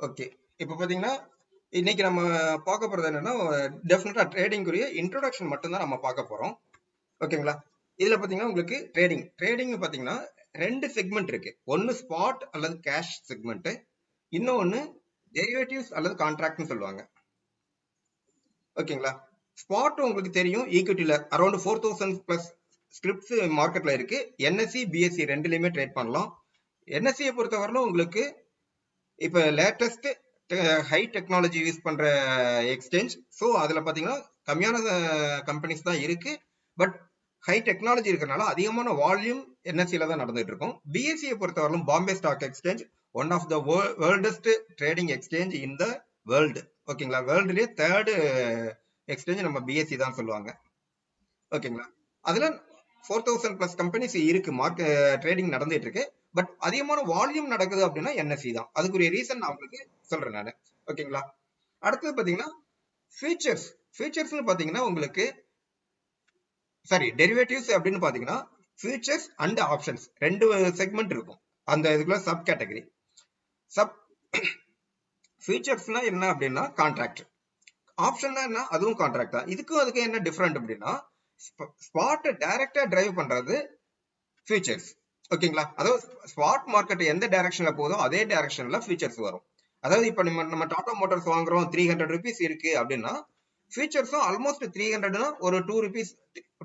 Okay. இப்ப பாத்தீங்கன்னா, இன்னைக்கு நம்ம பார்க்க போறது என்னன்னா, டெஃபினட்டா ட்ரேடிங்குரிய இன்ட்ரோடக்ஷன் மட்டும் தான் நம்ம பார்க்க போறோம். ஓகேங்களா? இதுல பாத்தீங்கன்னா உங்களுக்கு ட்ரேடிங் பாத்தீங்கன்னா 2 செக்மெண்ட் இருக்கு. ஒன்னு ஸ்பாட் அல்லது கேஷ் செக்மெண்ட், இன்னொன்னு டெரிவேட்டிவ்ஸ் அல்லது கான்ட்ராக்ட்னு சொல்லுவாங்க. ஓகேங்களா? ஸ்பாட் உங்களுக்கு தெரியும், ஈக்விட்டில அரௌண்ட் 4000 பிளஸ் ஸ்கிரிப்ட்ஸ் மார்க்கெட்ல இருக்கு. என்எஸ்சி பிஎஸ்சி ரெண்டுலயுமே ட்ரேட் பண்ணலாம். என்எஸ்சியை பொறுத்தவரையிலும் உங்களுக்கு இப்ப லேட்டஸ்ட் ஹை டெக்னாலஜி யூஸ் பண்ற எக்ஸ்சேஞ்ச். ஸோ அதுல பாத்தீங்கன்னா கம்மியான கம்பெனிஸ் தான் இருக்கு. பட் ஹை டெக்னாலஜி இருக்கிறனால அதிகமான வால்யூம் என்எஸ்சியில தான் நடந்துட்டு இருக்கும். பிஎஸ்சியை பொறுத்தவரையிலும் Bombay stock exchange one of the world's trading exchange in the world. ஓகேங்களா? வேர்ல்டுலயே தேர்டு எக்ஸ்சேஞ்ச் நம்ம பிஎஸ்சி தான் சொல்லுவாங்க. ஓகேங்களா? அதுல 4000 பிளஸ் கம்பெனிஸ் இருக்கு, மார்க்கெட் ட்ரேடிங் நடந்துட்டு இருக்கு. பட் அதிகமான வால்யூம் நடக்குது அப்படின்னா என்எஸ்சி தான். அதுக்குரிய ரீசன் நான் உங்களுக்கு சொல்றேன் நானு. ஓகேங்களா? அடுத்தது பாத்தீங்கன்னா ஃபீச்சர்ஸ். ஃபீச்சர்ஸ்னு பாத்தீங்கன்னா உங்களுக்கு சாரி டெரிவேட்டிவ்ஸ் அப்படின்னு பாத்தீங்கன்னா ஃபியூச்சர்ஸ் அண்ட் ஆப்ஷன்ஸ் ரெண்டு செக்மெண்ட் இருக்கும். அந்த இதுக்குள்ள சப் கேட்டகரி. சப் ஃபியூச்சர்ஸ்னா என்ன அப்படின்னா கான்ட்ராக்ட். ஆப்ஷன்னா என்ன, அதுவும் கான்ட்ராக்ட் தான். இதுக்கும் அதுக்கு என்ன டிஃபரெண்ட் அப்படின்னா ஸ்பாட் டைரக்டா டிரைவ் பண்றது ஃபியூச்சர்ஸ். ஓகேங்களா? அதாவது ஸ்பாட் மார்க்கெட் எந்த டைரக்ஷன்ல போதோ அதே டைரக்ஷன்ல ஃபியூச்சர்ஸ் வரும். அதாவது இப்ப நம்ம டாடா மோட்டார்ஸ் வாங்குறோம் 300 rupees இருக்கு அப்படின்னா ஃபியூச்சர்ஸும் ஆல்மோஸ்ட் 300 ஒரு 2 rupees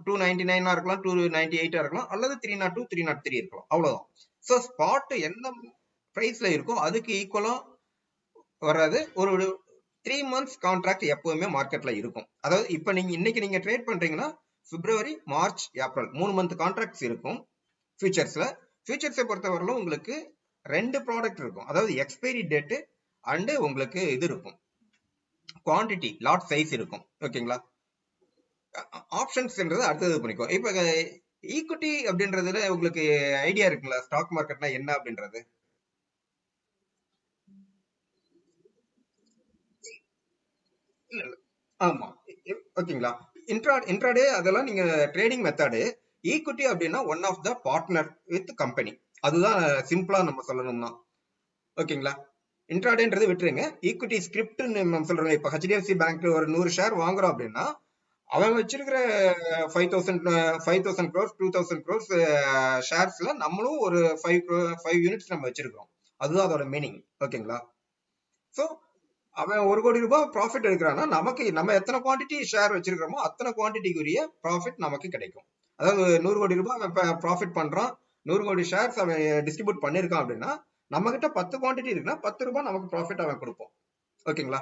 299 இருக்கலாம், 298 இருக்கலாம், அல்லது 302 303 இருக்கலாம். அவ்வளவுதான். ஸோ ஸ்பாட் எந்த பிரைஸ்ல இருக்கோ அதுக்கு ஈக்குவலா வர்றது ஒரு 3 months கான்ட்ராக்ட் எப்பவுமே மார்க்கெட்ல இருக்கும். அதாவது இப்ப இன்னைக்கு நீங்க ட்ரேட் பண்றீங்கன்னா பிப்ரவரி மார்ச் ஏப்ரல் 3 month கான்ட்ராக்ட்ஸ் இருக்கும் ஃபியூச்சர்ஸ்ல. ஃபியூச்சர்ஸை பொறுத்தவரையிலும் உங்களுக்கு 2 ப்ராடக்ட் இருக்கும். அதாவது எக்ஸ்பைரி டேட் அண்ட் உங்களுக்கு இது இருக்கும், குவான்டிட்டி லாட் சைஸ் இருக்கும். ஓகேங்களா? ஆப்ஷன்ஸ்ன்றது அடுத்தது பண்ணிக்கோ. இப்ப ஈக்விட்டி அப்படின்றதுல உங்களுக்கு ஐடியா இருக்குங்களா? ஸ்டாக் மார்க்கெட்னா என்ன அப்படின்றது? ஆமா. ஓகேங்களா? இன்ட்ராடே அதெல்லாம் நீங்க ட்ரேடிங் மெத்தடு. ஈக்விட்டி அப்படின்னா one of the partner with company. அதுதான் சிம்பிளா நம்ம சொல்லணும்னா. ஓகேங்களா? இன்ட்ராடேன்றது விட்டுருங்க. ஈக்விட்டி ஸ்கிரிப்ட் நம்ம சொல்றோம். இப்ப ஹெச்டிஎஃப்சி பேங்க் ஒரு 100 ஷேர் வாங்குறோம் அப்படின்னா அவன் வச்சிருக்கிற 5000 crores 2000 crores ஷேர்ஸ்ல நம்மளும் ஒரு 5 யூனிட்ஸ் நம்ம வச்சிருக்கோம். அதுதான் அதோட மீனிங். ஓகேங்களா? சோ அவன் 1 கோடி ரூபாய் ப்ராஃபிட் எடுக்கிறான்னா நமக்கு நம்ம எத்தனை குவான்டிட்டி ஷேர் வச்சிருக்கிறோமோ அத்தனை குவான்டிட்டிக்குரிய ப்ராஃபிட் நமக்கு கிடைக்கும். அதாவது 100 கோடி ரூபாய் அவன் ப்ராஃபிட் பண்றான், 100 கோடி ஷேர்ஸ் அவன் டிஸ்ட்ரிபியூட் பண்ணிருக்கான் அப்படின்னா நம்ம கிட்ட 10 குவான்டிட்டி இருக்குன்னா 10 ரூபாய் நமக்கு ப்ராஃபிட் அவன் கொடுப்போம். ஓகேங்களா?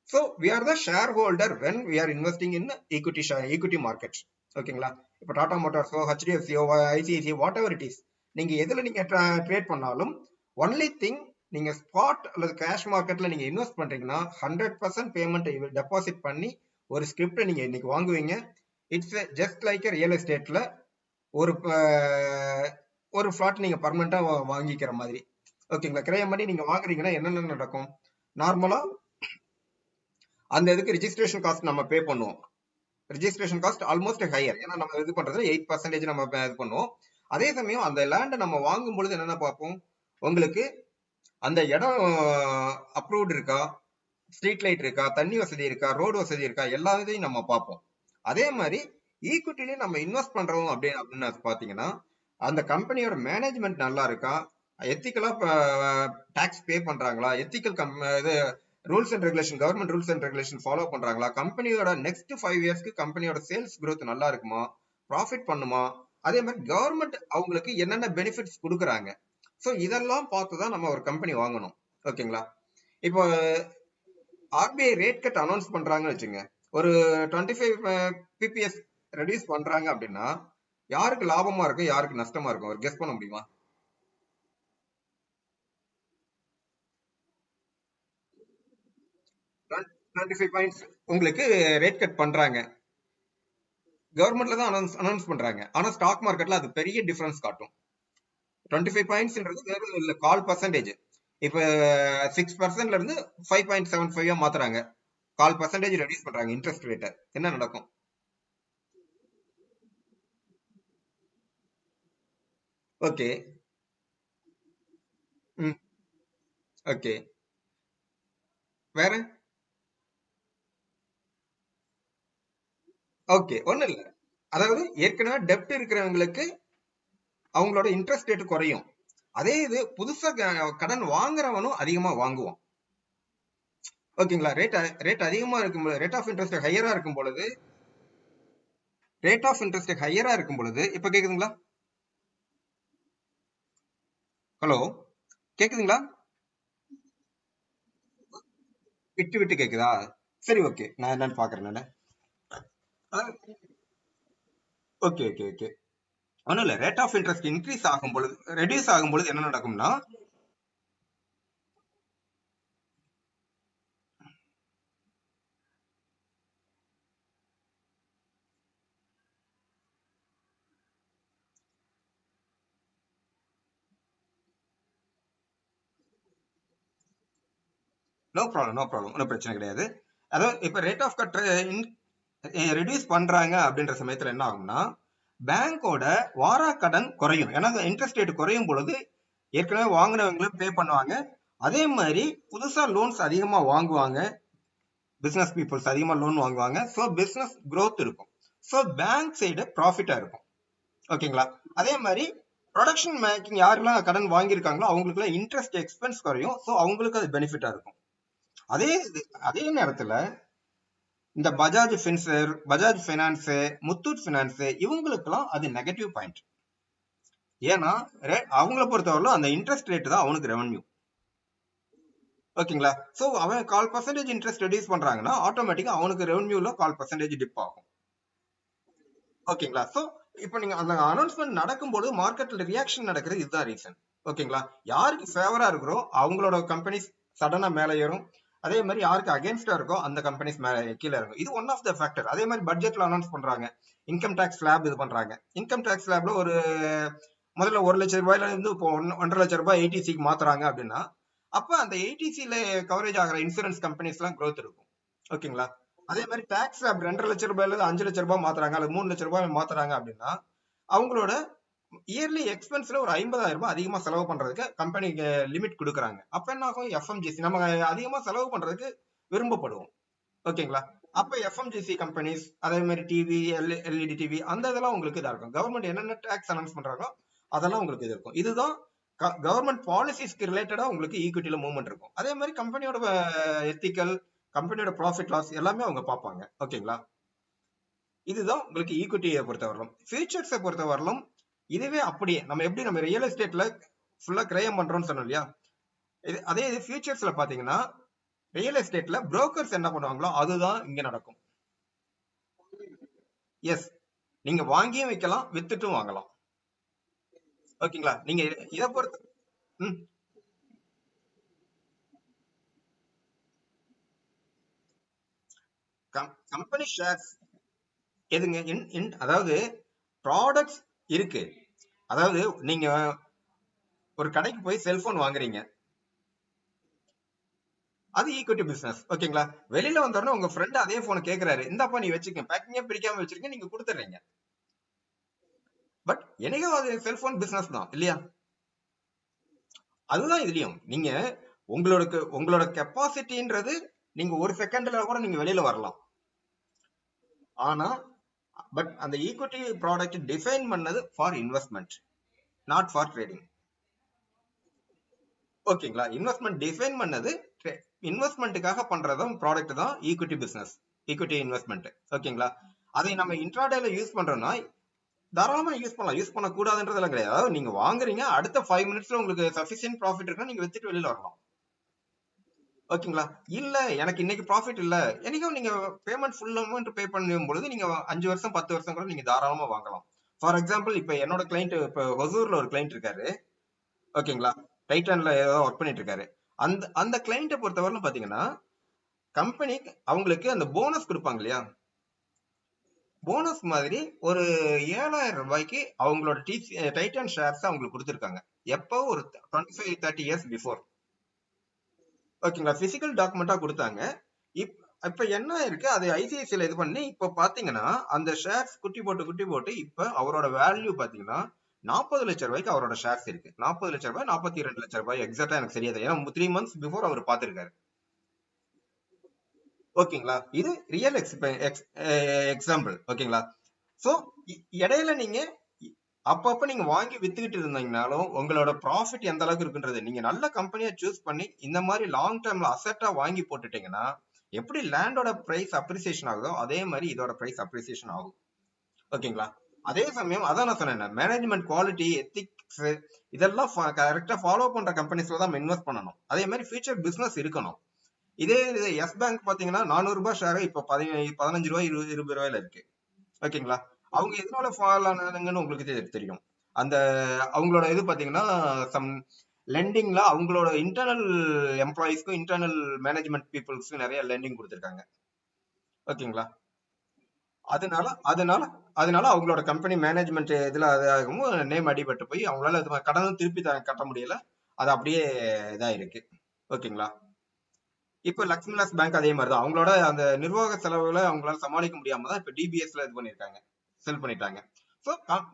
So we are the shareholder when we are investing in equity market. ஓகேங்களா? இப்ப டாடா மோட்டார்ஸோ ஹெச்டிஎஃப்சியோ ICICI whatever it is, நீங்க எதுல நீங்க ட்ரேட் பண்ணாலும் ஒன்லி திங் நீங்க ஸ்பாட் அல்லது கேஷ் மார்க்கெட்ல நீங்க இன்வெஸ்ட் பண்றீங்கன்னா 100% பேமெண்ட் டெபாசிட் பண்ணி ஒரு ஸ்கிரிப்ட் நீங்க இன்னைக்கு வாங்குவீங்க. இட்ஸ் ஜஸ்ட் லைக் ரியல் எஸ்டேட்ல ஒரு ஒரு பிளாட் நீங்க பர்மனண்டா வாங்கிக்கிற மாதிரி. ஓகேங்களா? கிரயம் பண்ணி நீங்க வாங்குறீங்கன்னா என்னென்ன நடக்கும்? நார்மலா அந்த இதுக்கு ரிஜிஸ்ட்ரேஷன் காஸ்ட் நம்ம பே பண்ணுவோம். Registration cost almost higher. ஏன்னா நம்ம இது பண்றது 8% நம்ம இது பண்ணுவோம். அதே சமயம் அந்த லேண்டை நம்ம வாங்கும் பொழுது என்னென்ன பார்ப்போம், உங்களுக்கு அந்த இடம் அப்ரூவ்டு இருக்கா, ஸ்ட்ரீட் லைட் இருக்கா, தண்ணி வசதி இருக்கா, ரோடு வசதி இருக்கா, எல்லா இதையும் நம்ம பார்ப்போம். அதே மாதிரி ஈக்விட்டிலையும் நம்ம இன்வெஸ்ட் பண்றோம் அப்படின்னு பாத்தீங்கன்னா அந்த கம்பெனியோட மேனேஜ்மெண்ட் நல்லா இருக்கா, எத்திக்கலா டாக்ஸ் பே பண்றாங்களா, எத்திக்கல் இது rules and regulation government rules and regulation follow பண்றாங்களா, கம்பெனியோட நெக்ஸ்ட் 5 இயர்ஸ்க்கு கம்பெனியோட சேல்ஸ் growth நல்லா இருக்குமா, ப்ராஃபிட் பண்ணுமா, அதே மாதிரி கவர்மெண்ட் அவங்களுக்கு என்னென்ன பெனிஃபிட்ஸ் கொடுக்குறாங்க. ஸோ இதெல்லாம் பார்த்து தான் நம்ம ஒரு கம்பெனி வாங்கணும். ஓகேங்களா? இப்போ ஆர்பிஐ ரேட் கட் அனௌன்ஸ் பண்றாங்கன்னு வச்சுங்க, ஒரு 25 பிபிஎஸ் ரெடியூஸ் பண்றாங்க அப்படின்னா யாருக்கு லாபமா இருக்கும் யாருக்கு நஷ்டமா இருக்கும் ஒரு கெஸ் பண்ண முடியுமா? 25 பாயிண்ட்ஸ் உங்களுக்கு ரேட் கட் பண்றாங்க, கவர்மெண்ட்ல தான் அனௌன்ஸ் பண்றாங்க. ஆனா ஸ்டாக் மார்க்கெட்ல அது பெரிய டிஃபரன்ஸ் காட்டும். 25 பாயிண்ட்ஸ்ன்றது வேற இல்ல, 0.25%. இப்ப 6%ல இருந்து 5.75 மாத்துறாங்க, 0.25% ரெடியூஸ் பண்றாங்க இன்ட்ரெஸ்ட் ரேட்டை. என்ன நடக்கும்? ஓகே. ம். ஓகே. வேற. ஓகே, ஒண்ணும் இல்ல. அதாவது ஏற்கனவே டெப்ட் இருக்கிறவங்களுக்கு அவங்களோட இன்ட்ரெஸ்ட் ரேட் குறையும். அதே இது புதுசா கடன் வாங்குறவனும் அதிகமா வாங்குவான். ஓகேங்களா? ரேட் அதிகமா இருக்கும் பொழுது, ரேட் ஆஃப் இன்ட்ரெஸ்ட் ஹையரா இருக்கும் பொழுது, இப்ப கேக்குதுங்களா? ஹலோ, கேக்குதுங்களா? விட்டு விட்டு கேக்குதா? சரி, ஓகே, நான் என்னன்னு பாக்குறேன் நானு. Okay okay okay. ஒண்ணும் இல்ல, ரேட் ஆஃப் இன்ட்ரெஸ்ட் இன்க்ரீஸ் ஆகும் பொழுது, ரெடியூஸ் ஆகும் பொழுது என்ன நடக்கும்னா, நோ ப்ராப்ளம், நோ ப்ராப்ளம், ஒன்றும் பிரச்சனை கிடையாது. அதாவது இப்ப ரேட் ஆஃப் கட் ரெடியூஸ் பண்றாங்க அப்படின்ற சமயத்துல என்ன ஆகும்னா, பேங்கோட வாரா கடன் குறையும். ஏன்னா இன்ட்ரெஸ்ட் ரேட் குறையும் பொழுது ஏற்கனவே வாங்கினவங்களும் பே பண்ணுவாங்க. அதே மாதிரி புதுசா லோன்ஸ் அதிகமா வாங்குவாங்க. பிசினஸ் பீப்புள்ஸ் அதிகமா லோன் வாங்குவாங்க. ஸோ பிசினஸ் growth இருக்கும். ஸோ பேங்க் சைடு ப்ராஃபிட்டா இருக்கும். ஓகேங்களா? அதே மாதிரி ப்ரொடக்ஷன் மேக்கிங் யாரெல்லாம் கடன் வாங்கியிருக்காங்களோ அவங்களுக்கு இன்ட்ரெஸ்ட் எக்ஸ்பென்ஸ் குறையும். ஸோ அவங்களுக்கு அது பெனிஃபிட்டா இருக்கும். அதே அதே நேரத்துல இந்த பஜாஜ் ஃபைனான்ஸ், முத்தூட் ஃபைனான்ஸ் இவங்களுக்கெல்லாம் அது நெகட்டிவ் பாயிண்ட். ஏன்னா அவங்கள பொறுத்தவரையிலும் அந்த இன்ட்ரெஸ்ட் ரேட் தான் அவனுக்கு ரெவன்யூ. ஓகேங்களா? சோ அவன் 1/4% இன்ட்ரெஸ்ட் ரெடியூஸ் பண்றாங்கன்னா ஆட்டோமேட்டிக்கா அவனுக்கு ரெவன்யூல 1/4% டிப் ஆகும். ஓகேங்களா? சோ இப்போ நீங்க அந்த அனௌன்ஸ்மெண்ட் நடக்கும்போது மார்க்கெட்ல ரியாக்ஷன் நடக்கிறது இதுதான் ரீசன். ஓகேங்களா? யாருக்கு ஃபேவரா இருக்கிறோ அவங்களோட கம்பெனிஸ் சடனா மேல ஏறும். அதே மாதிரி யாருக்கு அகேன்ஸ்டா இருக்கோ அந்த கம்பெனிஸ் மேல கீழே இருக்கும். இது ஒன் ஆஃப் த ஃபேக்டர். அதே மாதிரி பட்ஜெட்ல அனௌன்ஸ் பண்றாங்க, இன்கம் டாக்ஸ் ஸ்லாப் இது பண்றாங்க. இன்கம் டாக்ஸ் ஸ்லாப்ல ஒரு முதல்ல 1,00,000 இருந்து இப்போ 1,50,000 ஏடிசிக்கு மாத்துறாங்க அப்படின்னா, அப்ப அந்த ஏடிசில கவரேஜ் ஆகிற இன்சூரன்ஸ் கம்பெனிஸ் எல்லாம் growth இருக்கும். ஓகேங்களா? அதே மாதிரி டாக்ஸ் ஸ்லாப் 2,50,000 5,00,000 மாத்துறாங்க அல்லது 3,00,000 மாத்துறாங்க அப்படின்னா, அவங்களோட இயர்லி எக்ஸ்பென்ஸ்ல ஒரு 50,000 அதிகமா செலவு பண்றதுக்கு கம்பெனிக்கு லிமிட் கொடுக்குறாங்க. அப்ப என்ன ஆகும்? எஃப்எம்ஜிசி நம்ம அதிகமா செலவு பண்றதுக்கு விரும்பப்படுவோம். ஓகேங்களா? அப்ப எஃப்எம்ஜிசி கம்பெனிஸ், அதே மாதிரி டிவி, எல்இடி டிவி அந்த இதெல்லாம் உங்களுக்கு இதா இருக்கும். கவர்மெண்ட் என்னென்ன டாக்ஸ் அனௌன்ஸ் பண்றாங்களோ அதெல்லாம் உங்களுக்கு இது இருக்கும். இதுதான் கவர்மெண்ட் பாலிசிஸ்க்கு ரிலேட்டடா உங்களுக்கு ஈக்விட்டியில மூவ்மெண்ட் இருக்கும். அதே மாதிரி கம்பெனியோட எத்திக்கல், கம்பெனியோட ப்ராஃபிட் லாஸ் எல்லாமே அவங்க பார்ப்பாங்க. ஓகேங்களா? இதுதான் உங்களுக்கு ஈக்விட்டியை பொறுத்தவரையிலும். ஃபியூச்சர்ஸை பொறுத்தவரையிலும் இதுவே அப்படியே நம்ம ரியல் எஸ்டேட்ல ஃபுல்லா கிரயம் பண்றோம்னு சொன்னோம் இல்லையா? அதே இது ஃபியூச்சர்ஸ்ல பாத்தீங்கன்னா ரியல் எஸ்டேட்ல புரோக்கர்ஸ் என்ன பண்ணுவாங்களோ அதுதான் இங்க நடக்கும். எஸ், நீங்க வாங்கியும் வைக்கலாம், வித்துட்டும் வாங்கலாம். ஓகேங்களா? நீங்க இதை பொறுத்து கம்பெனி ஷேர்ஸ் எதுங்க? அதாவது ப்ராடக்ட்ஸ் இருக்கு. அதாவது நீங்க ஒரு கடைக்கு போய் செல்போன் வாங்குறீங்க, அது ஈக்விட்டி பிசினஸ். ஓகேங்களா? வெளியில வந்தோடனே உங்க ஃப்ரெண்ட் அதே போன் கேக்குறாரு, இந்தாப்பா நீ வச்சுக்க, பேக்கிங்கே பிரிக்காம வச்சிருக்க, நீங்க கொடுத்துறீங்க. பட் எனக்கும் அது செல்போன் பிசினஸ் தான் இல்லையா? அதுதான் இதுலயும் நீங்க உங்களோட கெப்பாசிட்டின்றது நீங்க ஒரு செகண்ட்ல கூட நீங்க வெளியில வரலாம். ஆனா பட் அந்த ஈக்விட்டி ப்ராடக்ட் டிஃபைன் பண்ணது for investment, not for trading. ஓகேங்களா? இன்வெஸ்ட்மெண்ட் டிஃபைன் பண்ணது இன்வெஸ்ட்மெண்ட்டுக்காக பண்றதும் ப்ராடக்ட் தான் ஈக்விட்டி பிசினஸ், ஈக்விட்டி இன்வெஸ்ட்மெண்ட். ஓகேங்களா? அதை நம்ம இன்ட்ராடேல யூஸ் பண்றோம்னா தாராளமா யூஸ் பண்ணலாம், யூஸ் பண்ண கூடாதுன்றதுல கிடையாது. அதாவது நீங்க வாங்குறீங்க, அடுத்த 5 மினிட்ஸ்ல உங்களுக்கு சஃபிஷியன்ட் ப்ராஃபிட் இருக்குன்னா நீங்க வித்துட்டு வெளியில வரலாம். ஓகேங்களா? இல்ல எனக்கு இன்னைக்கு ப்ராஃபிட் இல்ல, என்னைக்கும் நீங்க பேமெண்ட் ஃபுல் அமௌண்ட் பே பண்ணும் பொழுது நீங்க 5 வருஷம் 10 வருஷம் கூட நீங்க தாராளமா வாங்கலாம். ஃபார் எக்ஸாம்பிள் இப்ப என்னோட கிளைண்ட், இப்ப ஹொசூர்ல ஒரு கிளைண்ட் இருக்காரு. ஓகேங்களா? டைட்டன்ல ஏதோ ஒர்க் பண்ணிட்டு இருக்காரு. அந்த அந்த கிளைண்ட்டை பொறுத்தவரையிலும் பாத்தீங்கன்னா கம்பெனி அவங்களுக்கு அந்த போனஸ் கொடுப்பாங்க இல்லையா? போனஸ் மாதிரி ஒரு 7,000 அவங்களோட டைட்டன் ஷேர்ஸ் அவங்களுக்கு கொடுத்துருக்காங்க. எப்போ? ஒரு 25-30 இயர்ஸ் பிஃபோர். ஓகேங்களா? பிசிக்கல் டாக்குமெண்டா கொடுத்தாங்க. இப்ப என்ன இருக்கு, அது ஐசிஐசில இது பண்ணி இப்ப பாத்தீங்கன்னா அந்த ஷேர்ஸ் குட்டி போட்டு இப்ப அவரோட வேல்யூ பாத்தீங்கன்னா 40 லட்சம் ரூபாய்க்கு அவரோட ஷேர்ஸ் இருக்கு. 40 லட்சம் ரூபாய், 42 லட்சம் ரூபாய் எக்ஸாக்டா எனக்கு தெரியாது. ஏன்னா 3 months பிஃபோர் அவர் பாத்திருக்காரு. ஓகேங்களா? இது ரியல் எக்ஸாம்பிள். ஓகேங்களா? சோ இடையில நீங்க அப்பப்ப நீங்க வாங்கி வித்துக்கிட்டு இருந்தீங்கனாலும் உங்களோட ப்ராஃபிட் எந்த அளவுக்கு இருக்குன்றது நீங்க நல்ல கம்பெனியா சூஸ் பண்ணி இந்த மாதிரி லாங் டேர்ம்ல அசெட்டா வாங்கி போட்டுட்டீங்கன்னா எப்படி லேண்டோட பிரைஸ் அப்ரிசியேஷன் ஆகுதோ அதே மாதிரி இதோட பிரைஸ் அப்ரிசியேஷன் ஆகும். ஓகேங்களா? அதே சமயம் அதான் நான் சொன்னேன், மேனேஜ்மெண்ட் குவாலிட்டி எத்திக்ஸ் இதெல்லாம் கரெக்டா ஃபாலோ பண்ற கம்பெனிஸ்ல தான் இன்வெஸ்ட் பண்ணணும். அதே மாதிரி ஃபியூச்சர் பிசினஸ் இருக்கணும். இதே எஸ் பேங்க் பாத்தீங்கன்னா 400 ரூபாய் ஷேர் இப்ப 15 ரூபாய் 20 ரூபாயில இருக்கு. ஓகேங்களா? அவங்க எதனால ஃபால் ஆனாங்கன்னு உங்களுக்கு தெரியும். அந்த அவங்களோட இது பாத்தீங்கன்னா சம் லெண்டிங்ல அவங்களோட இன்டர்னல் எம்ப்ளாயிஸ்க்கும் இன்டர்னல் மேனேஜ்மெண்ட் பீப்புள்ஸ்க்கும் நிறைய லெண்டிங் கொடுத்துருக்காங்க. ஓகேங்களா? அதனால அதனால அதனால அவங்களோட கம்பெனி மேனேஜ்மெண்ட் இதுல அதாகவும் நேம் அடிபட்டு போய் அவங்களால இது கடனும் திருப்பி கட்ட முடியல. அது அப்படியே இதா இருக்கு. ஓகேங்களா? இப்ப லக்ஷ்மி விலாஸ் பேங்க் அதே மாதிரிதான் அவங்களோட அந்த நிர்வாக செலவுகளை அவங்களால சமாளிக்க முடியாம தான் இப்ப டிபிஎஸ்ல இது பண்ணிருக்காங்க, செல் பண்ணிட்டாங்க. சோ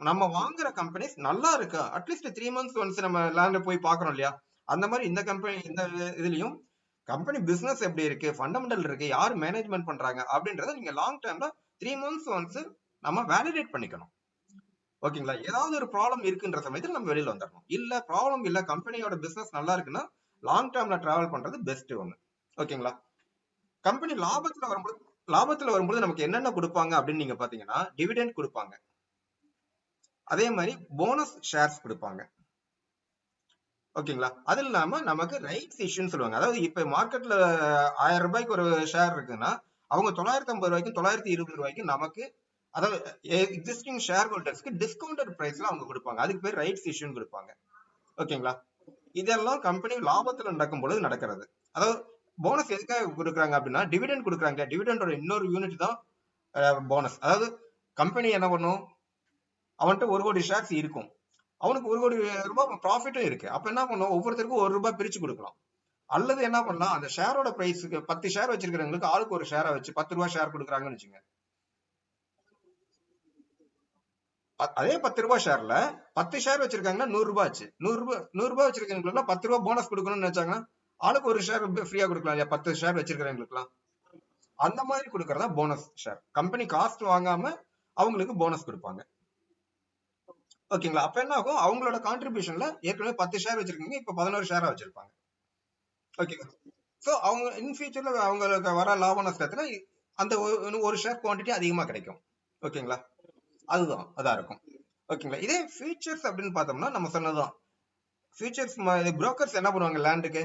நம்ம வாங்குற கம்பெனிஸ் நல்லா இருக்கு, அட்லீஸ்ட் 3 months ஒன்ஸ் நம்ம லேண்ட்ல போய் பாக்குறோம் இல்லையா? அந்த மாதிரி இந்த கம்பெனி இந்த இதுலயும் கம்பெனி பிசினஸ் எப்படி இருக்கு, ஃபண்டமெண்டல் இருக்கு, யார் மேனேஜ்மெண்ட் பண்றாங்க அப்படின்றத நீங்க லாங் டேர்ம்ல 3 months ஒன்ஸ் நம்ம வேலிடேட் பண்ணிக்கணும். ஓகேங்களா? ஏதாவது ஒரு ப்ராப்ளம் இருக்குன்ற சமயத்துல நம்ம வெளியில வந்துடணும். இல்ல ப்ராப்ளம் இல்ல, கம்பெனியோட பிசினஸ் நல்லா இருக்குன்னா லாங் டேர்ம்ல டிராவல் பண்றது பெஸ்ட் ஒண்ணு. ஓகேங்களா? கம்பெனி லாபத்துல வரும்போது நமக்கு என்னென்ன கொடுப்பாங்க அப்படின்னு நீங்க பாத்தீங்கன்னா டிவிடெண்ட் கொடுப்பாங்க, அதே மாதிரி போனஸ் ஷேர்ஸ் கொடுப்பாங்க. ஓகேங்களா? அது இல்லாம நமக்கு ரைட்ஸ் இஷ்யூன்னு சொல்லுவாங்க. அதாவது இப்ப மார்க்கெட்ல 1000 ரூபாய்க்கு ஒரு ஷேர் இருக்குன்னா அவங்க 950 ரூபாய்க்கும் 920 ரூபாய்க்கும் நமக்கு, அதாவது எக்ஸிஸ்டிங் ஷேர் ஹோல்டர்ஸ்க்கு டிஸ்கவுண்டட் பிரைஸ்ல அவங்க கொடுப்பாங்க. அதுக்கு பேர் ரைட்ஸ் இஷ்யூன்னு கொடுப்பாங்க. ஓகேங்களா? இதெல்லாம் கம்பெனி லாபத்துல நடக்கும் பொழுது நடக்கிறது. அதாவது போனஸ் எதுக்காக கொடுக்குறாங்க அப்படின்னா டிவிடெண்ட் கொடுக்குறாங்க. டிவிடெண்டோட இன்னொரு யூனிட் தான் போனஸ். அதாவது கம்பெனி என்ன பண்ணும், அவன்கிட்ட 1 கோடி ஷேர்ஸ் இருக்கும், அவனுக்கு 1 கோடி ரூபாய் ப்ராஃபிட்டும் இருக்கு. அப்ப என்ன பண்ணும், ஒவ்வொருத்தருக்கும் 1 ரூபாய் பிரிச்சு கொடுக்கலாம். அல்லது என்ன பண்ணலாம், அந்த ஷேரோட பிரைஸுக்கு 10 ஷேர் வச்சிருக்கிறவங்களுக்கு ஆளுக்கு ஒரு ஷேரை வச்சு 10 ரூபாய் ஷேர் கொடுக்குறாங்கன்னு வச்சுங்க. அதே 10 ரூபாய் ஷேர்ல 10 ஷேர் வச்சிருக்காங்கன்னா 100 ரூபாய் ஆச்சு. 100 ரூபாய் வச்சிருக்கவங்களுக்கு 10 ரூபாய் போனஸ் கொடுக்கணும்னு நினைச்சாங்கன்னா ஆளுக்கு ஒரு ஷேர் ஃப்ரீயா கொடுக்கலாம் இல்லையா? 10 ஷேர் வச்சிருக்கிறவங்களுக்குலாம் அந்த மாதிரி கொடுக்கறதா போனஸ் ஷேர். கம்பெனி காஸ்ட் வாங்காம அவங்களுக்கு போனஸ் கொடுப்பாங்க. ஓகேங்களா? அப்ப என்ன ஆகும், அவங்களோட கான்ட்ரிபியூஷன்ல ஏற்கனவே 10 ஷேர் வச்சிருக்கீங்க, இப்ப 11 ஷேரா வச்சிருப்பாங்க. ஓகேங்களா? சோ அவங்க இன் ஃபியூச்சர்ல அவங்களுக்கு வர லாப நஷ்டத்துல அந்த ஒரு ஷேர் குவான்டிட்டி அதிகமா கிடைக்கும். ஓகேங்களா? அதுதான் அதா இருக்கும். ஓகேங்களா? இதே ஃபியூச்சர்ஸ் அப்படின்னு பார்த்தோம்னா நம்ம சொன்னதுதான். ஃபியூச்சர்ஸ் புரோக்கர்ஸ் என்ன பண்ணுவாங்க, லேண்டுக்கு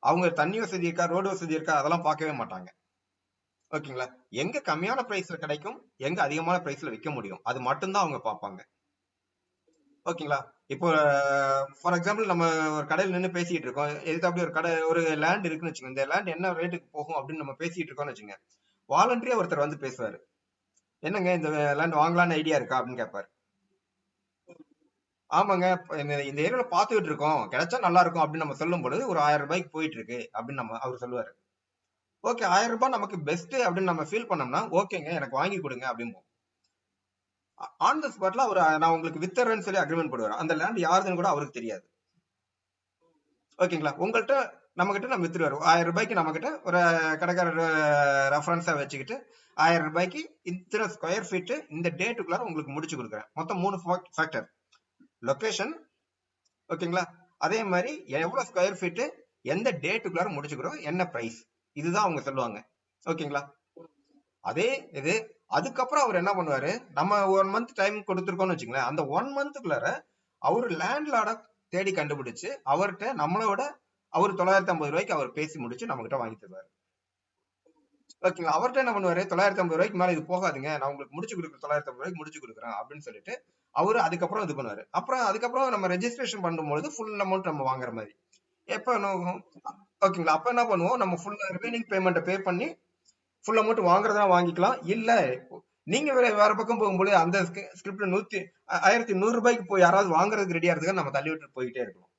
அவங்க தண்ணி வசதி இருக்கா, ரோடு வசதி இருக்கா, அதெல்லாம் பார்க்கவே மாட்டாங்க. ஓகேங்களா? எங்க கம்மியான பிரைஸ்ல கிடைக்கும், எங்க அதிகமான பிரைஸ்ல விற்க முடியும், அது மட்டும்தான் அவங்க பார்ப்பாங்க. ஓகேங்களா? இப்போ ஃபார் எக்ஸாம்பிள் நம்ம ஒரு கடையில் நின்று பேசிட்டு இருக்கோம், எதுக்கு அப்படி ஒரு கடை ஒரு லேண்ட் இருக்குன்னு வச்சுக்கோங்க, இந்த லேண்ட் என்ன ரேட்டுக்கு போகும் அப்படின்னு நம்ம பேசிட்டு இருக்கோம்னு வச்சுங்க, வாலண்டரியா ஒருத்தர் வந்து பேசுவாரு, என்னங்க இந்த லேண்ட் வாங்கலான்னு ஐடியா இருக்கா அப்படின்னு கேட்பாரு. ஆமாங்க இந்த ஏரியால பாத்துக்கிட்டு இருக்கோம், கிடைச்சா நல்லா இருக்கும் அப்படின்னு நம்ம சொல்லும் பொழுது ஒரு 1000 ரூபாய்க்கு போயிட்டு இருக்கு அப்படின்னு நம்ம அவர் சொல்லுவாரு. ஓகே, 1000 ரூபாய் நமக்கு பெஸ்ட் அப்படின்னு நம்ம ஃபீல் பண்ணோம்னா ஓகேங்க எனக்கு வாங்கி கொடுங்க அப்படிம்போம். ஆன் த ஸ்பாட்ல அவர் நான் உங்களுக்கு வித்தரேன்னு சொல்லி அக்ரிமெண்ட் போடுவார். அந்த லேண்ட் யாருதுன்னு கூட அவருக்கு தெரியாது. ஓகேங்களா? உங்கள்கிட்ட நம்ம கிட்ட நம்ம வித்துருவாரு 1000 ரூபாய்க்கு, நம்ம கிட்ட ஒரு கடைக்காரர் ரெஃபரன்ஸா வச்சுக்கிட்டு 1000 ரூபாய்க்கு இத்தனை ஸ்கொயர் ஃபீட் இந்த டேட்டுக்குள்ளார உங்களுக்கு முடிச்சு கொடுக்குறேன். மொத்தம் 3 ஃபேக்டர், லொகேஷன், ஓகேங்களா, அதே மாதிரி எவ்வளவு ஸ்கொயர் ஃபீட், எந்த டேட்டுக்குள்ளார முடிச்சுக்கிறோம், என்ன பிரைஸ், இதுதான் அவங்க சொல்லுவாங்க. ஓகேங்களா? அதே இது அதுக்கப்புறம் அவர் என்ன பண்ணுவாரு, நம்ம 1 month டைம் கொடுத்துருக்கோம்னு வச்சுங்களேன், அந்த 1 monthக்குள்ளார அவரு லேண்ட்லார்ட தேடி கண்டுபிடிச்சு அவர்கிட்ட நம்மளோட அவர் 950 ரூபாய்க்கு அவர் பேசி முடிச்சு நம்ம கிட்ட வாங்கி தருவாரு. ஓகேங்களா? அவர்கிட்ட என்ன பண்ணுவாரு, 950 ரூபாய்க்கு மேல இது போகாதுங்க, நான் உங்களுக்கு முடிச்சு கொடுக்குறேன், 950 ரூபாய்க்கு முடிச்சு கொடுக்குறேன் அப்படின்னு சொல்லிட்டு அவரு அதுக்கப்புறம் இது பண்ணுவாரு. அப்புறம் அதுக்கப்புறம் நம்ம ரெஜிஸ்ட்ரேஷன் பண்ணும்போது ஃபுல் அமௌண்ட் நம்ம வாங்குற மாதிரி. எப்ப ஓகேங்களா? அப்ப என்ன பண்ணுவோம், நம்ம ஃபுல் ரிமைனிங் பேமெண்ட் பே பண்ணி ஃபுல் அமௌண்ட் வாங்குறதா வாங்கிக்கலாம். இல்ல நீங்க வேற பக்கம் போகும்போது அந்த ஸ்கிரிப்ட்ல 1100 ரூபாய்க்கு போய் யாராவது வாங்குறதுக்கு ரெடியா இருக்கு, நம்ம தள்ளி விட்டு போயிட்டே இருக்கலாம்.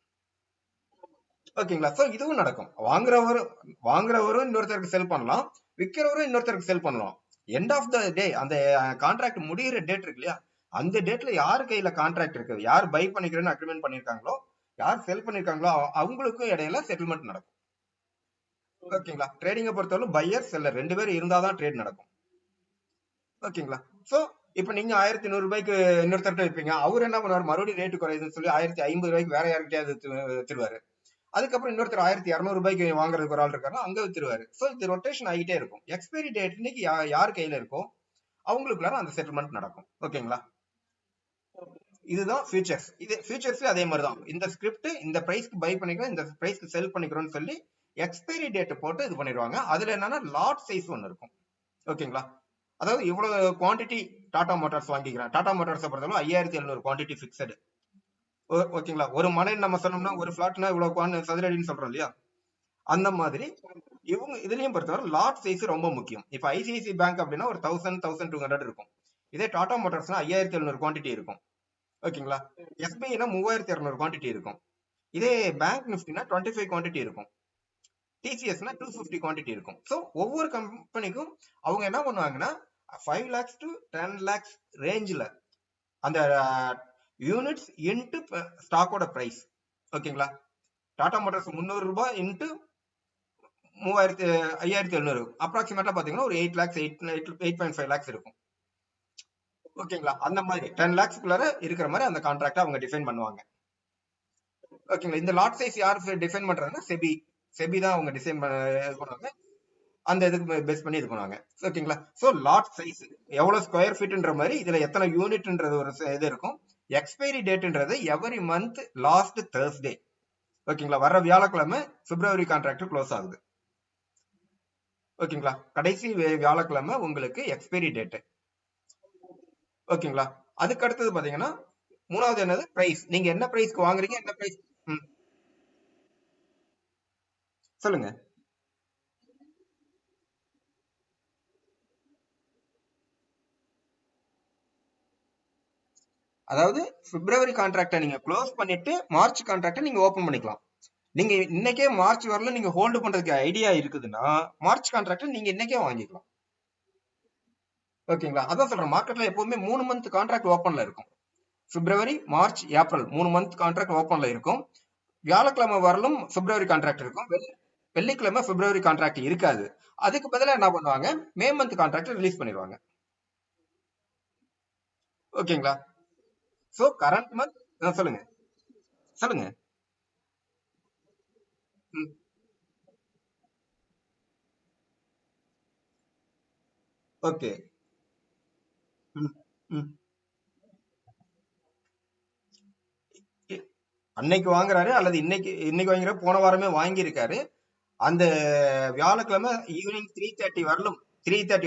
ஓகேங்களா? சோ இதுவும் நடக்கும். வாங்குறவரும் இன்னொருத்தருக்கு செல் பண்ணலாம், விற்கிறவரும் இன்னொருத்தருக்கு செல் பண்ணலாம். எண்ட் ஆஃப் த டே அந்த கான்ட்ராக்ட் முடிகிற டேட் இருக்கு இல்லையா, அந்த டேட்ல யாரு கையில கான்ட்ராக்ட் இருக்கு, யார் பை பண்ணிக்கிறேன்னு அக்ரிமெண்ட் பண்ணிருக்காங்களோ, யார் செல் பண்ணிருக்காங்களோ அவங்களுக்கும் இடையில செட்டில்மெண்ட் நடக்கும். ஓகேங்களா. ட்ரேடிங்கை பொறுத்தவரை பையர் செல்லர் 2 பேர் இருந்தாதான் ட்ரேட் நடக்கும். ஓகேங்களா. சோ இப்ப நீங்க 1100 இன்னொருத்தர்ட்ட விற்பீங்க. அவர் என்ன பண்ணுவார், மறுபடியும் ரேட்டு குறையுதுன்னு சொல்லி 1050 வேற யாருக்கிட்டயாவது வித்துருவாரு. அதுக்கப்புறம் இன்னொருத்தர் 1200 வாங்குறதுக்கு ஒரு ஆள் இருக்காருன்னா அங்க வித்துருவாரு. சோ இது ரொட்டேஷன் ஆகிட்டே இருக்கும். எக்ஸ்பைரி டேட் இன்னைக்கு யார் கையில இருக்கோ அவங்களுக்குள்ளார அந்த செட்டில்மெண்ட் நடக்கும். ஓகேங்களா. இதுதான் ஃபியூச்சர்ஸ். இது ஃபியூச்சர்ஸ் அதே மாதிரி தான். இந்த ஸ்கிரிப்ட் இந்த பிரைஸ்க்கு பை பண்ணிக்கிறோம், இந்த பிரைஸ்க்கு செல் பண்ணிக்கிறோம்னு சொல்லி எக்ஸ்பைரி டேட் போட்டு இது பண்ணிடுவாங்க. அதுல என்னன்னா லாட் சைஸ் ஒன்னு இருக்கும். ஓகேங்களா. அதாவது இவ்வளவு குவான்டிட்டி டாடா மோட்டார்ஸ் வாங்கிக்கிறேன். டாடா மோட்டார்ஸ் பொறுத்தவரை 5700 குவான்டிட்டி பிக்சடு. ஓகேங்களா. ஒரு மனை நம்ம சொன்னோம்னா ஒரு பிளாட்னா இவ்வளவு சதுரடின்னு சொல்றோம் இல்லையா, அந்த மாதிரி இவங்க இதுலயும் பொறுத்தவரை லாட் சைஸ் ரொம்ப முக்கியம். இப்ப ஐசிஐசி பேங்க் அப்படின்னா ஒரு 1200 இருக்கும். இதே டாடா மோட்டார்ஸ்னா 5700 குவான்டிட்டி இருக்கும். ஓகேங்களா. எஸ்பிஐனா 3200 குவான்டிட்டி இருக்கும். இதே பேங்க் நிஃப்டினா 25 குவான்டிட்டி இருக்கும். டிசிஎஸ்னா 250 குவான்டிட்டி இருக்கும். ஸோ ஒவ்வொரு கம்பெனிக்கும் அவங்க என்ன பண்ணுவாங்கன்னா 5 lakhs to 10 lakhs ரேஞ்சில் அந்த யூனிட்ஸ் இன்ட்டு ஸ்டாக்கோட பிரைஸ். ஓகேங்களா. டாடா மோட்டார்ஸ் 300 ரூபாய் இன்ட்டு 5700 அப்ராக்சிமேட்டா பாத்தீங்கன்னா ஒரு 8 lakhs 8.5 lakhs இருக்கும். ஓகேங்களா. அந்த மாதிரி 10 lakhsக்குள்ளார இருக்கிற மாதிரி அந்த கான்ட்ராக்ட் அவங்க டிஃபைன் பண்ணுவாங்க. ஓகேங்களா. இந்த லாட் சைஸ் யார் டிஃபைன் பண்றாங்கன்னா செபி தான் அவங்க டிசைன் பண்ணுவாங்க. அந்த இதுக்கு பேஸ் பண்ணி இது பண்ணுவாங்க. ஓகேங்களா. சோ லாட் சைஸ் எவ்வளவு ஸ்கொயர் ஃபீட்ன்ற மாதிரி இதுல எத்தனை யூனிட்ன்றது ஒரு இது இருக்கும். எக்ஸ்பைரி டேட்ன்றது எவரி மந்த் லாஸ்ட் தேர்ஸ்டே. ஓகேங்களா. வர வியாழக்கிழமை பிப்ரவரி கான்ட்ராக்ட் க்ளோஸ் ஆகுது. ஓகேங்களா. கடைசி வியாழக்கிழமை உங்களுக்கு எக்ஸ்பைரி டேட். ஓகேங்களா. அதுக்கு அடுத்தது பாத்தீங்கன்னா மூணாவது என்னது பிரைஸ். நீங்க என்ன பிரைஸ்க்கு வாங்குறீங்க, என்ன பிரைஸ். சொல்லுங்க. அதாவது பிப்ரவரி கான்ட்ராக்டை நீங்க க்ளோஸ் பண்ணிட்டு மார்ச் கான்ட்ராக்டை நீங்க ஓபன் பண்ணிக்கலாம். நீங்க இன்னைக்கே மார்ச் வரல நீங்க ஹோல்டு பண்றதுக்கு ஐடியா இருக்குதுன்னா மார்ச் கான்ட்ராக்ட் நீங்க இன்னைக்கே வாங்கிக்கலாம். ஓகேங்களா. அதான் சொல்றேன், மார்க்கெட்ல எப்பவுமே 3 மந்த் கான்ட்ராக்ட் ஓப்பன்ல இருக்கும். பிப்ரவரி, மார்ச், ஏப்ரல் 3 மந்த் கான்ட்ராக்ட் ஓப்பன்ல இருக்கும். வியாழக்கிழமை வரலும் பிப்ரவரி கான்ட்ராக்ட் இருக்கும். வெள்ளிக்கிழமை பிப்ரவரி கான்ட்ராக்ட் இருக்காது. அதுக்கு பதிலா என்ன பண்ணுவாங்க, மே மந்த் கான்ட்ராக்ட் ரிலீஸ் பண்ணிடுவாங்க. ஓகேங்களா. சோ கரண்ட் மந்த் சொல்லுங்க சொல்லுங்க. ஓகே. அன்னைக்கு வாங்குறாரு அல்லது இன்னைக்கு வாங்குற போன வாரமே வாங்கியிருக்காரு. அந்த வியாழக்கிழமை ஈவினிங் 3:30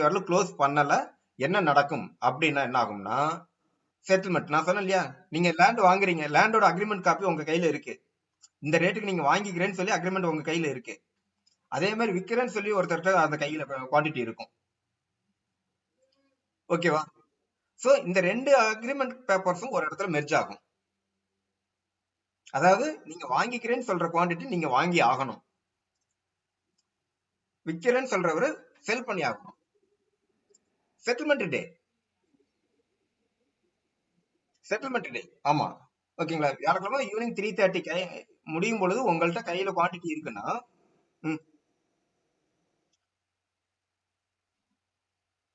வரலும் க்ளோஸ் பண்ணல. என்ன நடக்கும் அப்படின்னா என்ன ஆகும்னா செட்டில்மெண்ட். நான் சொன்னேன் இல்லையா, நீங்க லேண்ட் வாங்குறீங்க, லேண்டோட அக்ரிமெண்ட் காப்பி உங்க கையில இருக்கு. இந்த ரேட்டுக்கு நீங்க வாங்கிக்கிறேன்னு சொல்லி அக்ரிமெண்ட் உங்க கையில இருக்கு. அதே மாதிரி விக்கிறேன்னு சொல்லி ஒருத்தர்கிட்ட அந்த கையில குவான்டிட்டி இருக்கும். ஓகேவா. சோ இந்த 2 அக்ரிமெண்ட் பேப்பர்ஸும் ஒரு இடத்துல மெர்ஜ் ஆகும். அதாவது நீங்க வாங்கிக்கிறேன்னு சொல்ற குவான்டிட்டி நீங்க வாங்கி ஆகணும். விக்கிறேன்னு சொல்றவரு செல் பண்ணி ஆகணும். செட்டில்மெண்ட் டே. செட்டில்மெண்ட் டே. ஆமா. ஓகேங்களா. வியாழக்கிழமை ஈவினிங் 3:30 முடியும் பொழுது உங்கள்ட்ட கையில குவான்டிட்டி இருக்குன்னா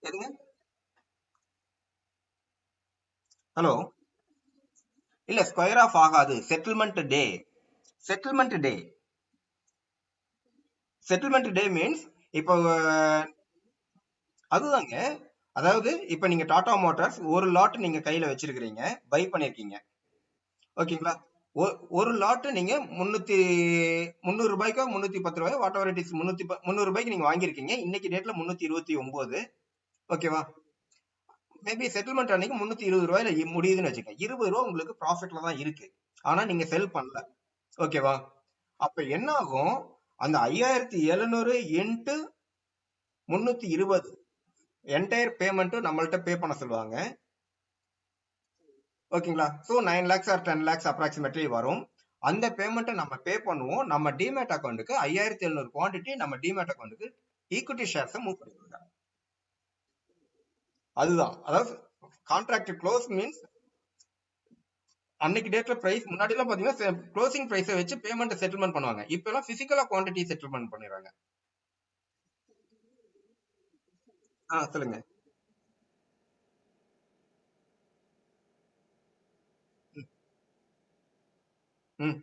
எதுங்க. ஹலோ. இல்ல ஸ்கொயர் ஆஃப் ஆகாது. செட்டில்மெண்ட் டே. செட்டில்மெண்ட் டே. செட்டில்மெண்ட் டே மீன்ஸ் இப்போ அதுதாங்க. அதாவது இப்ப நீங்க டாடா மோட்டார்ஸ் ஒரு லாட் நீங்க கையில வச்சிருக்கீங்க, பை பண்ணிருக்கீங்க. ஓகேங்களா. ஒரு லாட் நீங்க 300 ரூபாய்க்கோ 310 ரூபாயோ வாட் எவர் இட் இஸ் 300 ரூபாய்க்கு நீங்க வாங்கிருக்கீங்க. இன்னைக்கு டேட்ல 329. ஓகேவா. மேபி செட்டில்மெண்ட் அன்னைக்கு 320 ரூபாயில முடியுதுன்னு வச்சுக்கோங்க. 20 ரூபா உங்களுக்கு ப்ராஃபிட்ல தான் இருக்கு. ஆனா நீங்க செல் பண்ணல. ஓகேவா. அப்ப என்ன ஆகும், அந்த 5700 இன்ட்டு 320 என்டையர் பேமெண்ட் நம்மள்ட்ட பே பண்ண சொல்லுவாங்க. ஓகேங்களா. So 9 lakhs or 10 lakhs approximately வரும். அந்த பேமெண்ட்டை நம்ம பே பண்ணுவோம். நம்ம டிமேட் அக்கௌண்ட்டுக்கு 5700 குவான்டிட்டி நம்ம டிமேட் அக்கௌண்ட்டுக்கு ஈக்விட்டி ஷேர்ஸ் மூவ் பண்ணிடுவாங்க. அதுதான். அதாவது கான்ட்ராக்ட் க்ளோஸ் மீன்ஸ் அன்னைக்கு டேட்ல பிரைஸ் முன்னாடி எல்லாம் பாத்தீங்கன்னா க்ளோசிங் பிரைஸை வச்சு பேமெண்ட் செட்டில்மெண்ட் பண்ணுவாங்க. இப்ப எல்லாம் பிசிக்கலா குவான்டிட்டி செட்டில்மெண்ட் பண்ணிடுறாங்க. சொல்லுங்க. ம், ம்.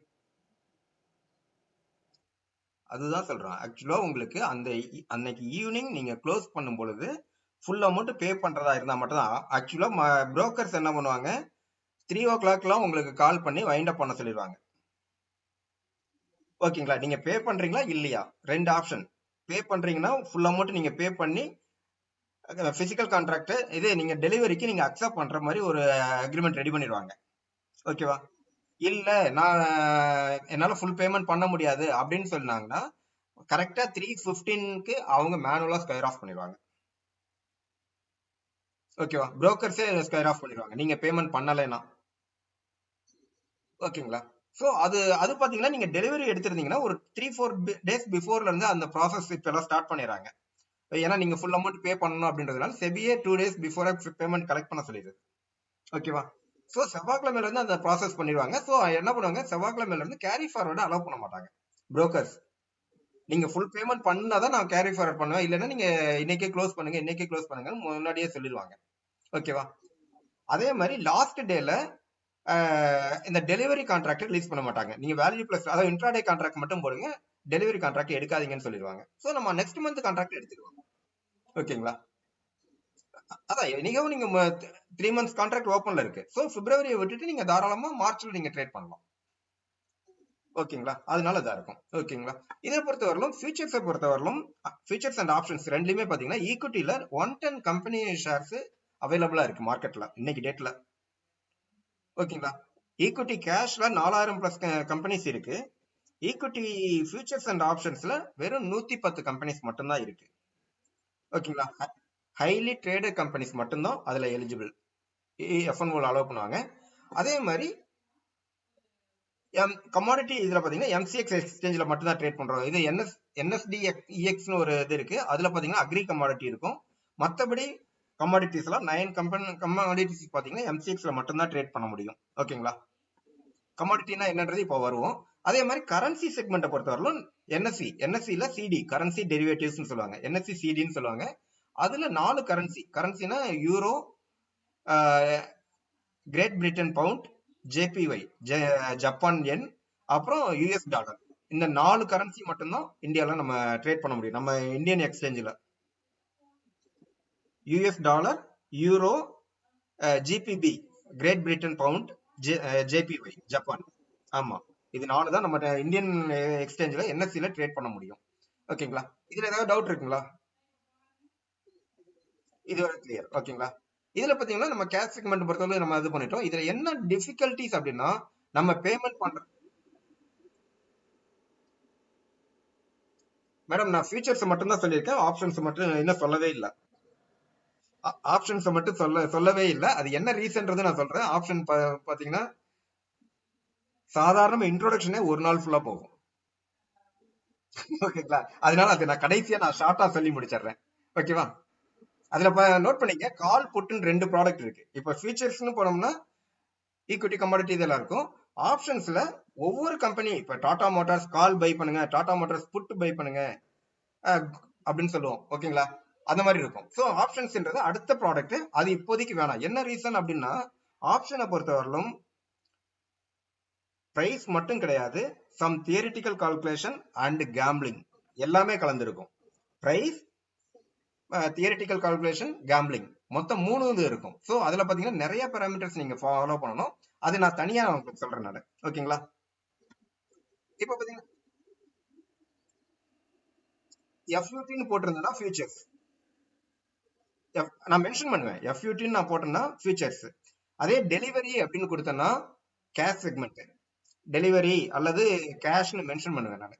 அதுதான் சொல்றேன். ஆக்சுவலா உங்களுக்கு அந்த அன்னைக்கு ஈவினிங் நீங்க க்ளோஸ் பண்ணும் பொழுது ஃபுல் அமௌண்ட் பே பண்றதா இருந்தா மட்டும் தான் ஆக்சுவலா புரோக்கர்ஸ் என்ன பண்ணுவாங்க, 3 o'clockலாம் உங்களுக்கு கால் பண்ணி வைண்ட் அப் பண்ண சொல்லிடுவாங்க. ஓகேங்களா? நீங்க பே பண்றீங்களா இல்லையா? 2 ஆப்ஷன். பே பண்றீங்கன்னா ஃபுல் அமௌண்ட் நீங்க பே பண்ணி பிசிக்கல் கான்ட்ராக்ட் இது நீங்க டெலிவரிக்கு நீங்க அக்செப்ட் பண்ற மாதிரி ஒரு அக்ரிமெண்ட் ரெடி பண்ணிடுவாங்க. ஓகேவா? இல்ல நான் என்னால ஃபுல் பேமெண்ட் பண்ண முடியாது அப்படின்னு சொன்னாங்கன்னா கரெக்டா 3:15க்கு அவங்க மேனுவலா ஸ்கொயர் ஆஃப் பண்ணிடுவாங்க. ஓகேவா? புரோக்கர்ஸே ஸ்கொயர் ஆஃப் பண்ணிடுவாங்க நீங்க பேமெண்ட் பண்ணலைன்னா. ஓகேங்களா? சோ அது அது பாத்தீங்கன்னா நீங்க டெலிவரி எடுத்திருந்தீங்கன்னா ஒரு 3-4 டேஸ் பிஃபோர்ல இருந்து அந்த ப்ராசஸ் இப்ப எல்லாம் ஸ்டார்ட் பண்ணிடுறாங்க. ஏன்னா நீங்க ஃபுல் அமௌண்ட் பே பண்ணணும் அப்படின்றதுனால செபியே 2 டேஸ் பிஃபோர் பேமெண்ட் கலெக்ட் பண்ண சொல்லிடுது. ஓகேவா? சோ செவ்வாய்க்கிழமையில இருந்து அந்த ப்ராசஸ் பண்ணிடுவாங்க. சோ என்ன பண்ணுவாங்க, செவ்வாய்க்கிழமையில இருந்து கேரி ஃபார்வர்ட் அலோவ் பண்ண மாட்டாங்க புரோக்கர்ஸ். நீங்க ஃபுல் பேமெண்ட் பண்ணாதான் நான் கேரி ஃபார்வர்ட் பண்ணுவேன். இல்லைன்னா நீங்க இன்னைக்கே க்ளோஸ் பண்ணுங்க, இன்னைக்கே க்ளோஸ் பண்ணுங்க முன்னாடியே சொல்லிடுவாங்க. ஓகேவா? அதே மாதிரி லாஸ்ட் டேல இந்த டெலிவரி கான்ட்ராக்ட் ரிலீஸ் பண்ண மாட்டாங்க. நீங்க வேல்யூ பிளஸ் அதாவது இன்ட்ராடே கான்ட்ராக்ட் மட்டும் போடுங்க, டெலிவரி கான்ட்ராக்ட் எடுக்காதீங்கன்னு சொல்லிடுவாங்க. சோ நம்ம நெக்ஸ்ட் மந்த் கான்ட்ராக்ட் எடுத்துக்கலாம். ஓகேங்களா? அதான் நீங்க 3 months கான்ட்ராக்ட் ஓப்பன்ல இருக்கு. சோ பிப்ரவரியை விட்டுட்டு நீங்க தாராளமா மார்ச்ல நீங்க ட்ரேட் பண்ணலாம். ஓகேங்களா? அதனால இதா இருக்கும். ஓகேங்களா? இதை பொறுத்தவரையிலும் ஃபியூச்சர்ஸை பொறுத்தவரையிலும் ஃபியூச்சர்ஸ் அண்ட் ஆப்ஷன்ஸ் ரெண்டுலயுமே பாத்தீங்கன்னா ஈக்விட்டில 110 கம்பெனி ஷேர்ஸ் அவைலபிளா இருக்கு மார்க்கெட்ல இன்னைக்கு டேட்ல. ஓகேங்களா? ஈக்விட்டி கேஷ்ல 4000 பிளஸ் கம்பெனிஸ் இருக்கு. ஈக்விட்டி ஃபியூச்சர்ஸ் அண்ட் ஆப்ஷன்ஸ்ல வெறும் 110 கம்பெனிஸ் மட்டும்தான் இருக்கு. ஓகேங்களா? ஹைலி ட்ரேடட் கம்பெனிஸ் மட்டும்தான் அதுல எலிஜிபிள் எஃப்என்ஓல அலோவ் பண்ணுவாங்க. அதே மாதிரி கமாடிட்டி இதுல பாத்தீங்கன்னா எம்சிஎக்ஸ் எக்ஸ்சேஞ்சில் மட்டும் தான் ட்ரேட் பண்றோம். இது என்எஸ்டி இஎக்ஸ்னு ஒரு இது இருக்கு. அதுல பாத்தீங்கன்னா அக்ரி கமாடிட்டி இருக்கும். மத்தபடி கமாடிட்டிஸ் எல்லாம் 9 கமாடிட்டிஸ் பாத்தீங்கன்னா எம்சிஎக்ஸ்ல மட்டும் தான் ட்ரேட் பண்ண முடியும். ஓகேங்களா? கமாடிட்டினா என்னன்றது இப்போ வருவோம். அதே மாதிரி கரன்சி செக்மெண்ட்டை பொறுத்தவரையிலும் என்எஸ்சில சிடி கரன்சி டெரிவேட்டிவ்ஸ் சொல்லுவாங்க. என்எஸ்சி சிடின்னு சொல்லுவாங்க. அதுல 4 கரன்சினா euro, Great Britain pound, JPY Japan yen, அப்புறம் யூஎஸ் டாலர். இந்த 4 கரன்சி மட்டும்தான் இந்தியால நம்ம ட்ரேட் பண்ண முடியும் நம்ம இந்தியன் எக்ஸ்சேஞ்சில். US dollar, euro, GBP Great Britain pound, JPY Japan. ஆமா, இது 4 தான் நம்ம இந்தியன் எக்ஸ்சேஞ்சில் என்எஸ்சில ட்ரேட் பண்ண முடியும். ஓகேங்களா? இதுல ஏதாவது டவுட் இருக்குங்களா? இது வரை கிளியர். ஓகேங்களா? இதுல பாத்தீங்கன்னா நம்ம கேஷ் செக்மெண்ட் பொறுத்தவரை நம்ம இது பண்ணிட்டோம். இதுல என்ன டிஃபிகல்டிஸ் அப்படின்னா நம்ம பேமெண்ட் பண்ற மேடம் நான் ஃபியூச்சர்ஸ் மட்டும் தான் சொல்லியிருக்கேன். ஆப்ஷன்ஸ் மட்டும் இன்னும் சொல்லவே இல்லை. ஆப்ஷன்ஸ் மட்டும் சொல்லவே இல்லை. அது என்ன ரீசன்றது நான் சொல்றேன். ஆப்ஷன் பாத்தீங்கன்னா சாதாரண இன்ட்ரோடக்ஷனே ஒரு நாள் ஃபுல்லா போகும். ஓகேங்களா? அதனால அது நான் கடைசியா நான் ஷார்ட்டா சொல்லி முடிச்சிடுறேன். ஓகேவா? அதுல நோட் பண்ணிக்க கால் புட்டுன்னு 2 ப்ராடக்ட் இருக்கு. இப்ப ஃபியூச்சர்ஸ்னு போனோம்னா ஈக்விட்டி கமாடிட்டி இதெல்லாம் இருக்கும். ஆப்ஷன்ஸ்ல ஒவ்வொரு கம்பெனி இப்ப டாடா மோட்டார்ஸ் கால் பை பண்ணுங்க, டாடா மோட்டார்ஸ் புட் பை பண்ணுங்க அப்படின்னு சொல்லுவோம். ஓகேங்களா? அந்த மாதிரி இருக்கும். ஸோ ஆப்ஷன்ஸ்ன்றது அடுத்த ப்ராடக்ட். அது இப்போதைக்கு வேணாம். என்ன ரீசன் அப்படின்னா ஆப்ஷனை பொறுத்தவரையிலும் பிரைஸ் மட்டும் கிடையாது, some theoretical calculation and gambling எல்லாமே கலந்துருக்கும். பிரைஸ், தியரிட்டிக்கல் கால்குலேஷன், கேம்பிளிங் மொத்தம் 3 இது இருக்கும். ஸோ அதுல பாத்தீங்கன்னா நிறைய பேராமீட்டர்ஸ் நீங்க ஃபாலோ பண்ணணும். அது நான் தனியா உங்களுக்கு சொல்றேன் நான். ஓகேங்களா? இப்ப பாத்தீங்கன்னா எஃப்யூடின்னு போட்டிருந்தேன்னா ஃபியூச்சர்ஸ் நான் மென்ஷன் பண்ணுவேன். எஃப்யூடின்னு நான் போட்டேன்னா ஃபியூச்சர்ஸ். அதே டெலிவரி அப்படின்னு கொடுத்தேன்னா கேஷ் செக்மெண்ட் டெலிவரி அல்லது கேஷ்னு மென்ஷன் பண்ணுவேன் நான்.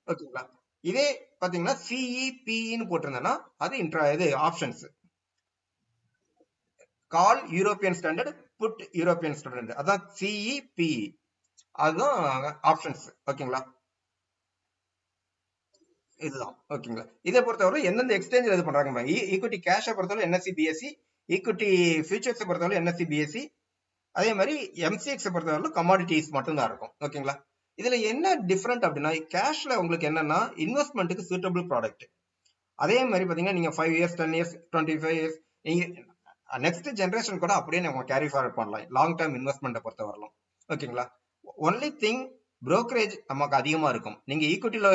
ஓகேங்களா? இதே பாத்தீங்கன்னா சிஇபின்னு போட்டிருந்தேன்னா அது இது options. Call European standard, put European standard, அதான் சிஇபி, அதுதான் ஆப்ஷன்ஸ். ஓகேங்களா? இதுதான். ஓகேங்களா? இதை பொறுத்தவரை எந்தெந்த எக்ஸ்சேஞ்ச் இது பண்றாங்க, ஈக்விட்டி கேஷை பொறுத்தவரை என்எஸ்சி பிஎஸ்சி, ஈக்விட்டி ஃபியூச்சர்ஸ் பொறுத்தவரை என்எஸ்சி பிஎஸ்சி, அதே மாதிரி எம்சிஎக்ஸ் பொறுத்தவரை கமாடிட்டிஸ் மட்டும் தான் இருக்கும். ஓகேங்களா? இதுல என்ன டிஃபரெண்ட் அப்படின்னா கேஷ்ல உங்களுக்கு என்னன்னா இன்வெஸ்ட்மெண்ட்டுக்கு சூட்டபிள் ப்ராடக்ட். அதே மாதிரி பாத்தீங்கன்னா நீங்க 5 இயர்ஸ் 10 இயர்ஸ் 25 இயர்ஸ் நீங்க நெக்ஸ்ட் ஜென்ரேஷன் கூட அப்படியே நம்ம கேரி ஃபார்வர்ட் பண்ணலாம் லாங் டேர்ம் இன்வெஸ்ட்மெண்ட்டை பொறுத்த வரலாம். ஓகேங்களா? ஒன்லி திங் brokerage நமக்கு அதிகமா இருக்கும். நீங்க ஈக்விட்டில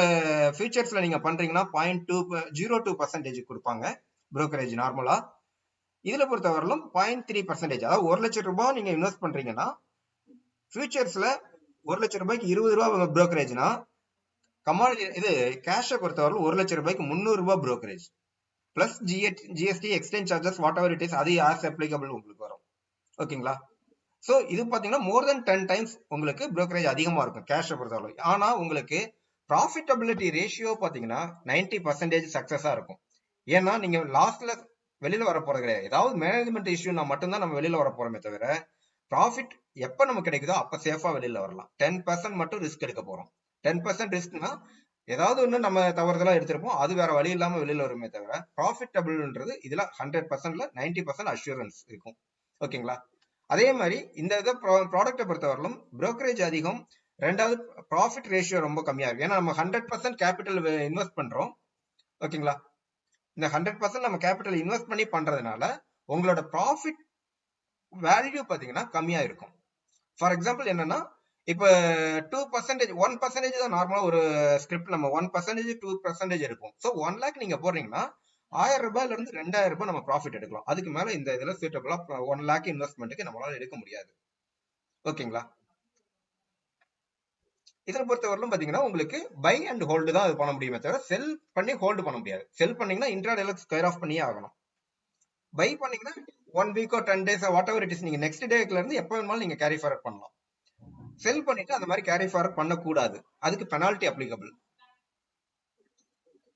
ஃபியூச்சர்ஸ்ல நீங்க பண்றீங்கன்னா 0.02% கொடுப்பாங்க brokerage நார்மலா. இதுல பொறுத்த வரலும் 0.3%, அதாவது 1 லட்சம் ரூபாய் நீங்க இன்வெஸ்ட் பண்றீங்கன்னா ஃபியூச்சர்ஸ்ல 1 லட்சம் ரூபாய்க்கு 20 ரூபாய் brokerage-னா கமாடிட்டி இது கேஷை பொறுத்தவரை 1 லட்சம் ரூபாய்க்கு 300 ரூபாய் brokerage plus GST exchange charges what ever it is அது ஆஸ் அப்ளிகபிள் உங்களுக்கு வரும். ஓகேங்களா? சோ இது பாத்தீங்கன்னா மோர் தென் 10 டைம்ஸ் உங்களுக்கு brokerage அதிகமா இருக்கும் கேஷை பொறுத்தவரை. ஆனா உங்களுக்கு ப்ராஃபிட்டபிலிட்டி ரேஷியோ பாத்தீங்கன்னா 90% சக்சஸா இருக்கும். ஏன்னா நீங்க லாஸ்ட்ல வெளியில வர போறது கிடையாது. ஏதாவது மேனேஜ்மெண்ட் இஷ்யூனா மட்டும்தான் நம்ம வெளியில வர போறோமே தவிர ப்ராஃபிட் எப்ப நமக்கு கிடைக்குதோ அப்ப சேஃபா வெளியில வரலாம். 10% மட்டும் ரிஸ்க் எடுக்க போறோம். 10% ரிஸ்க்னா ஏதாவது ஒண்ணு நம்ம தவறுதலா எடுத்திருப்போம், அது வேற வழி இல்லாம வெளியில வருமே தவிர ப்ராஃபிட்டபிள்ன்றது இதுல 100%ல 90% அஷூரன்ஸ் இருக்கும். ஓகேங்களா? அதே மாதிரி இந்த இதை ப்ராடக்டை பொறுத்தவரையிலும் brokerage அதிகம், ரெண்டாவது ப்ராஃபிட் ரேஷியோ ரொம்ப கம்மியா இருக்கு. ஏன்னா நம்ம 100% கேபிட்டல் இன்வெஸ்ட் பண்றோம். ஓகேங்களா? இந்த 100% நம்ம கேபிட்டல் இன்வெஸ்ட் பண்ணி பண்றதுனால உங்களோட ப்ராஃபிட் வேல்யூ பாத்தீங்கன்னா கம்மியா இருக்கும். ஃபார் எக்ஸாம்பிள் என்னன்னா இப்ப 2% 1% தான் நார்மலா ஒரு ஸ்கிரிப்ட் நம்ம 1% 2% இருக்கும். ஸோ 1 லேக் நீங்க போடுறீங்கன்னா 1000 ரூபாயில இருந்து 2000 ரூபாய் நம்ம ப்ராஃபிட் எடுக்கலாம். அதுக்கு மேல இந்த இதுல சூட்டபிளா 1 லேக் இன்வெஸ்ட்மெண்ட்டுக்கு நம்மளால எடுக்க முடியாது. ஓகேங்களா? இதை பொறுத்தவரையிலும் பாத்தீங்கன்னா உங்களுக்கு பை அண்ட் ஹோல்டு தான் அது பண்ண முடியுமே தவிர செல் பண்ணி ஹோல்டு பண்ண முடியாது. செல் பண்ணீங்கன்னா இன்ட்ராடேல ஸ்கொயர் ஆஃப் பண்ணியே ஆகணும். பை பண்ணீங்கன்னா 1 வீக்கோ 10 days what ever it is நீங்க நெக்ஸ்ட் டேக்ல இருந்து எப்ப வேணாலும் நீங்க கேரி ஃபார்வர்ட் பண்ணலாம். செல் பண்ணிட்டு அந்த மாதிரி கேரி ஃபார்வர்ட் பண்ணக்கூடாது, அதுக்கு பெனால்டி அப்ளிகபிள்.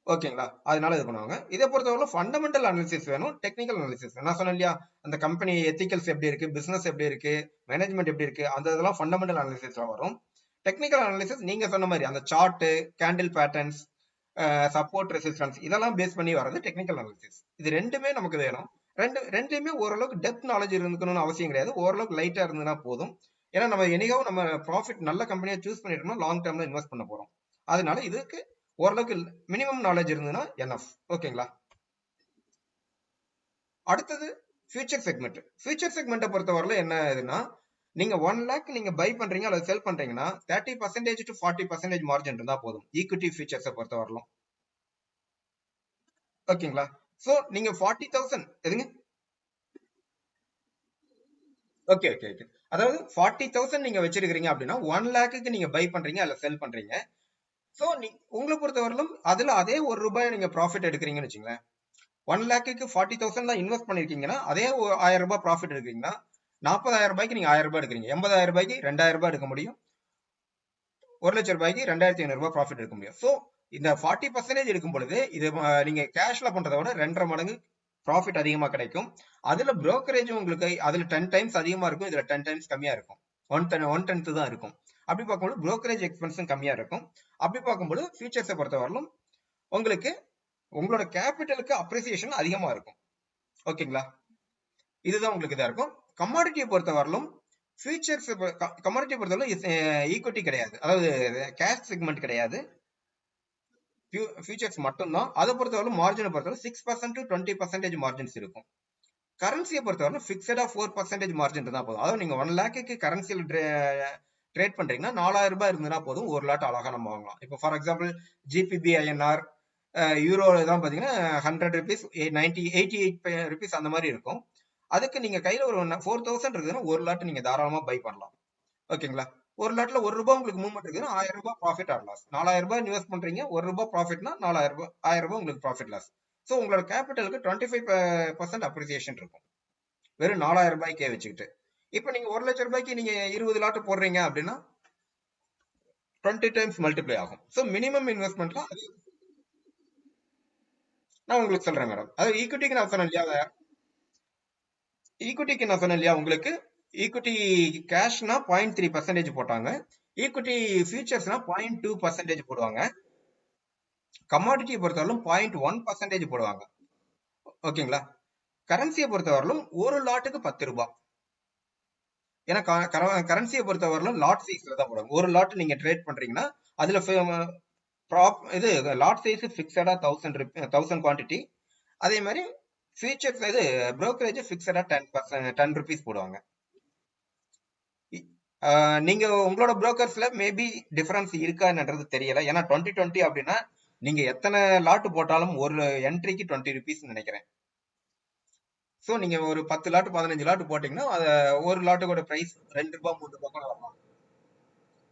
ஓகேங்களா? அதனால இது பண்ணுவாங்க. இதை பொறுத்தவரை ஃபண்டமெண்டல் அனாலிசிஸ் வேணும், டெக்னிக்கல் அனாலிசிஸ். நான் சொன்னேன் இல்லையா, அந்த கம்பெனி எத்திக்கல்ஸ் எப்படி இருக்கு, பிசினஸ் எப்படி இருக்கு, மேனேஜ்மெண்ட் எப்படி இருக்கு, அந்த இதெல்லாம் ஃபண்டமெண்டல் அனாலிசிஸ்ல வரும். டெக்னிக்கல் அனாலிசிஸ் நீங்க சொன்ன மாதிரி அந்த chart, candle patterns, support resistance இதெல்லாம் பேஸ் பண்ணி வர்றது டெக்னிக்கல் அனாலிசிஸ். இது ரெண்டுமே நமக்கு வேணும். ரெண்டுமே ஓரளவுக்கு டெப்த் நாலேஜ் இருக்கணும்னு அவசியம் கிடையாது, ஓரளவுக்கு லைட்டா இருந்ததுன்னா போதும். ஏன்னா நம்ம என்னைக்காவும் நம்ம ப்ராஃபிட் நல்ல கம்பெனியை சூஸ் பண்ணிட்டோம்னா லாங் டேர்ம்ல இன்வெஸ்ட் பண்ண போறோம். அதனால இதுக்கு ஓரளவுக்கு மினிமம் நாலேஜ் இருந்ததுன்னா எனஃப். ஓகேங்களா? அடுத்தது ஃபியூச்சர் செக்மெண்ட். ஃபியூச்சர் செக்மெண்ட்டை பொறுத்தவரையில என்ன இதுன்னா, நீங்க 1 லேக் நீங்க பை பண்றீங்க அல்லது செல் பண்றீங்கன்னா 30% to 40% மார்ஜின் இருந்தா போதும் ஈக்விட்டி ஃபியூச்சர்ஸை பொறுத்தவரையிலும். ஓகேங்களா? சோ நீங்க 40,000 எதுங்க? Okay okay okay. அதாவது 40,000 நீங்க வச்சிருக்கீங்க அப்படின்னா 1 லேக்குக்கு நீங்க பை பண்றீங்க அல்ல செல் பண்றீங்க. சோ உங்களை பொறுத்தவரையிலும் அதுல அதே 1 ரூபாய் நீங்க ப்ராஃபிட் எடுக்கிறீங்கன்னு வச்சுங்களேன். 1 லேக்குக்கு 40,000 தான் இன்வெஸ்ட் பண்ணிருக்கீங்கன்னா அதே 1000 ரூபாய் ப்ராஃபிட் எடுக்கிறீங்கன்னா 40,000 ரூபாய்க்கு நீங்க 1000 ரூபாய் எடுக்கிறீங்க. 80,000 ரூபாய்க்கு 2000 ரூபாய் எடுக்க முடியும். 1 லட்சம் ரூபாய்க்கு 2500 ரூபாய் ப்ராஃபிட் எடுக்க முடியும். சோ இந்த 40% எடுக்கும் பொழுது இது நீங்க கேஷ்ல பண்றதை விட 2.5 மடங்கு ப்ராஃபிட் அதிகமா கிடைக்கும். அதுல brokerage உங்களுக்கு அதுல 10 டைம்ஸ் அதிகமா இருக்கும், இதுல 10 டைம்ஸ் கம்மியா இருக்கும். 1/10 தான் இருக்கும். அப்படி பார்க்கும்போது brokerage எக்ஸ்பென்ஸும் கம்மியா இருக்கும். அப்படி பார்க்கும்போது ஃபியூச்சர்ஸை பொறுத்தவரையிலும் உங்களுக்கு உங்களோட கேபிட்டலுக்கு அப்ரிசியேஷன் அதிகமா இருக்கும். ஓகேங்களா? இதுதான் உங்களுக்கு இதா இருக்கும். கமாடிட்டியை பொறுத்தவரையிலும் ஃபியூச்சர்ஸ் கமாடிட்டி பொறுத்தவரையிலும் ஈக்விட்டி கிடையாது, அதாவது கேஷ் செக்மெண்ட் கிடையாது, ஃபியூச்சர்ஸ் மட்டும்தான். அதை பொறுத்தவரை மார்ஜினை பொறுத்தவரை 6% to 20% மார்ஜின்ஸ் இருக்கும். கரன்சியை பொறுத்தவரை ஃபிக்ஸடா 4% மார்ஜின் இருந்தா போதும். அதாவது நீங்க 1 லேக்குக்கு கரன்சியில் ட்ரேட் பண்றீங்கன்னா 4000 ரூபாய் இருந்ததுன்னா போதும், ஒரு லாட் அழகா நம்ம வாங்கலாம். இப்போ for example GBP INR euro தான் பாத்தீங்கன்னா 100 ருபீஸ் 88 ருபீஸ் அந்த மாதிரி இருக்கும். அதுக்கு நீங்க கையில ஒரு 4000 இருக்குதுன்னா ஒரு லாட் நீங்க தாராளமா பை பண்ணலாம். ஓகேங்களா? ஒரு லாட்ல 1 ரூபாய் உங்களுக்கு மூவ்மெண்ட் இருக்குன்னா 1000 ரூபாய் ப்ராஃபிட் ஆர் லாஸ். 4000 ரூபாய் இன்வெஸ்ட் பண்றீங்க, 1 ரூபாய் ப்ராஃபிட்னா 4000 ரூபாய் 1000 ரூபாய் உங்களுக்கு ப்ராஃபிட் லாஸ். சோ உங்களோட கேபிட்டலுக்கு 25% அப்ரிசியேஷன் இருக்கும் வெறும் 4000 ரூபாய்க்கே வச்சுக்கிட்டு. இப்போ நீங்க 1 லட்சம் ரூபாய்க்கு நீங்க 20 லாட் போடுறீங்க அப்படின்னா 20 டைம்ஸ் மல்டிப்ளை ஆகும். சோ மினிமம் இன்வெஸ்ட்மெண்ட்ல நான் உங்களுக்கு சொல்றேன் மேடம். அதாவது ஈக்விட்டிக்கு நான் சொன்னேன் இல்லையா, உங்களுக்கு ஈக்விட்டி கேஷ்னா 0.3% போட்டாங்க, ஈக்விட்டி ஃபியூச்சர்ஸ்னா 0.2% போடுவாங்க, கமாடிட்டியை பொறுத்தவரையிலும் 0.1% போடுவாங்க. ஓகேங்களா? கரன்சியை பொறுத்தவரையிலும் ஒரு லாட்டுக்கு 10 ரூபாய். ஏன்னா கரன்சியை பொறுத்தவரையிலும் லாட் சைஸ்ல தான் போடுவாங்க. ஒரு லாட் நீங்க ட்ரேட் பண்றீங்கன்னா அதுல இது லாட் சைஸ் ஃபிக்ஸடா 1000 குவான்டிட்டி. அதே மாதிரி ஃபியூச்சர்ஸ் இது brokerage ஃபிக்ஸடா 10 ருபீஸ் போடுவாங்க. நீங்க உங்களோட புரோக்கர்ஸ்ல மேபி டிஃபரன்ஸ் இருக்கான்றது தெரியல. ஏன்னா 2020 அப்படின்னா நீங்க எத்தனை லாட் போட்டாலும் ஒரு என்ட்ரிக்கு 20 ருபீஸ் நினைக்கிறேன். சோ நீங்க ஒரு 10 லாட் 15 லாட் போட்டீங்கன்னா ஒரு லாட்டுக்கோட பிரைஸ் 2 ரூபாய் 3 ரூபாய் கூட வரலாம்.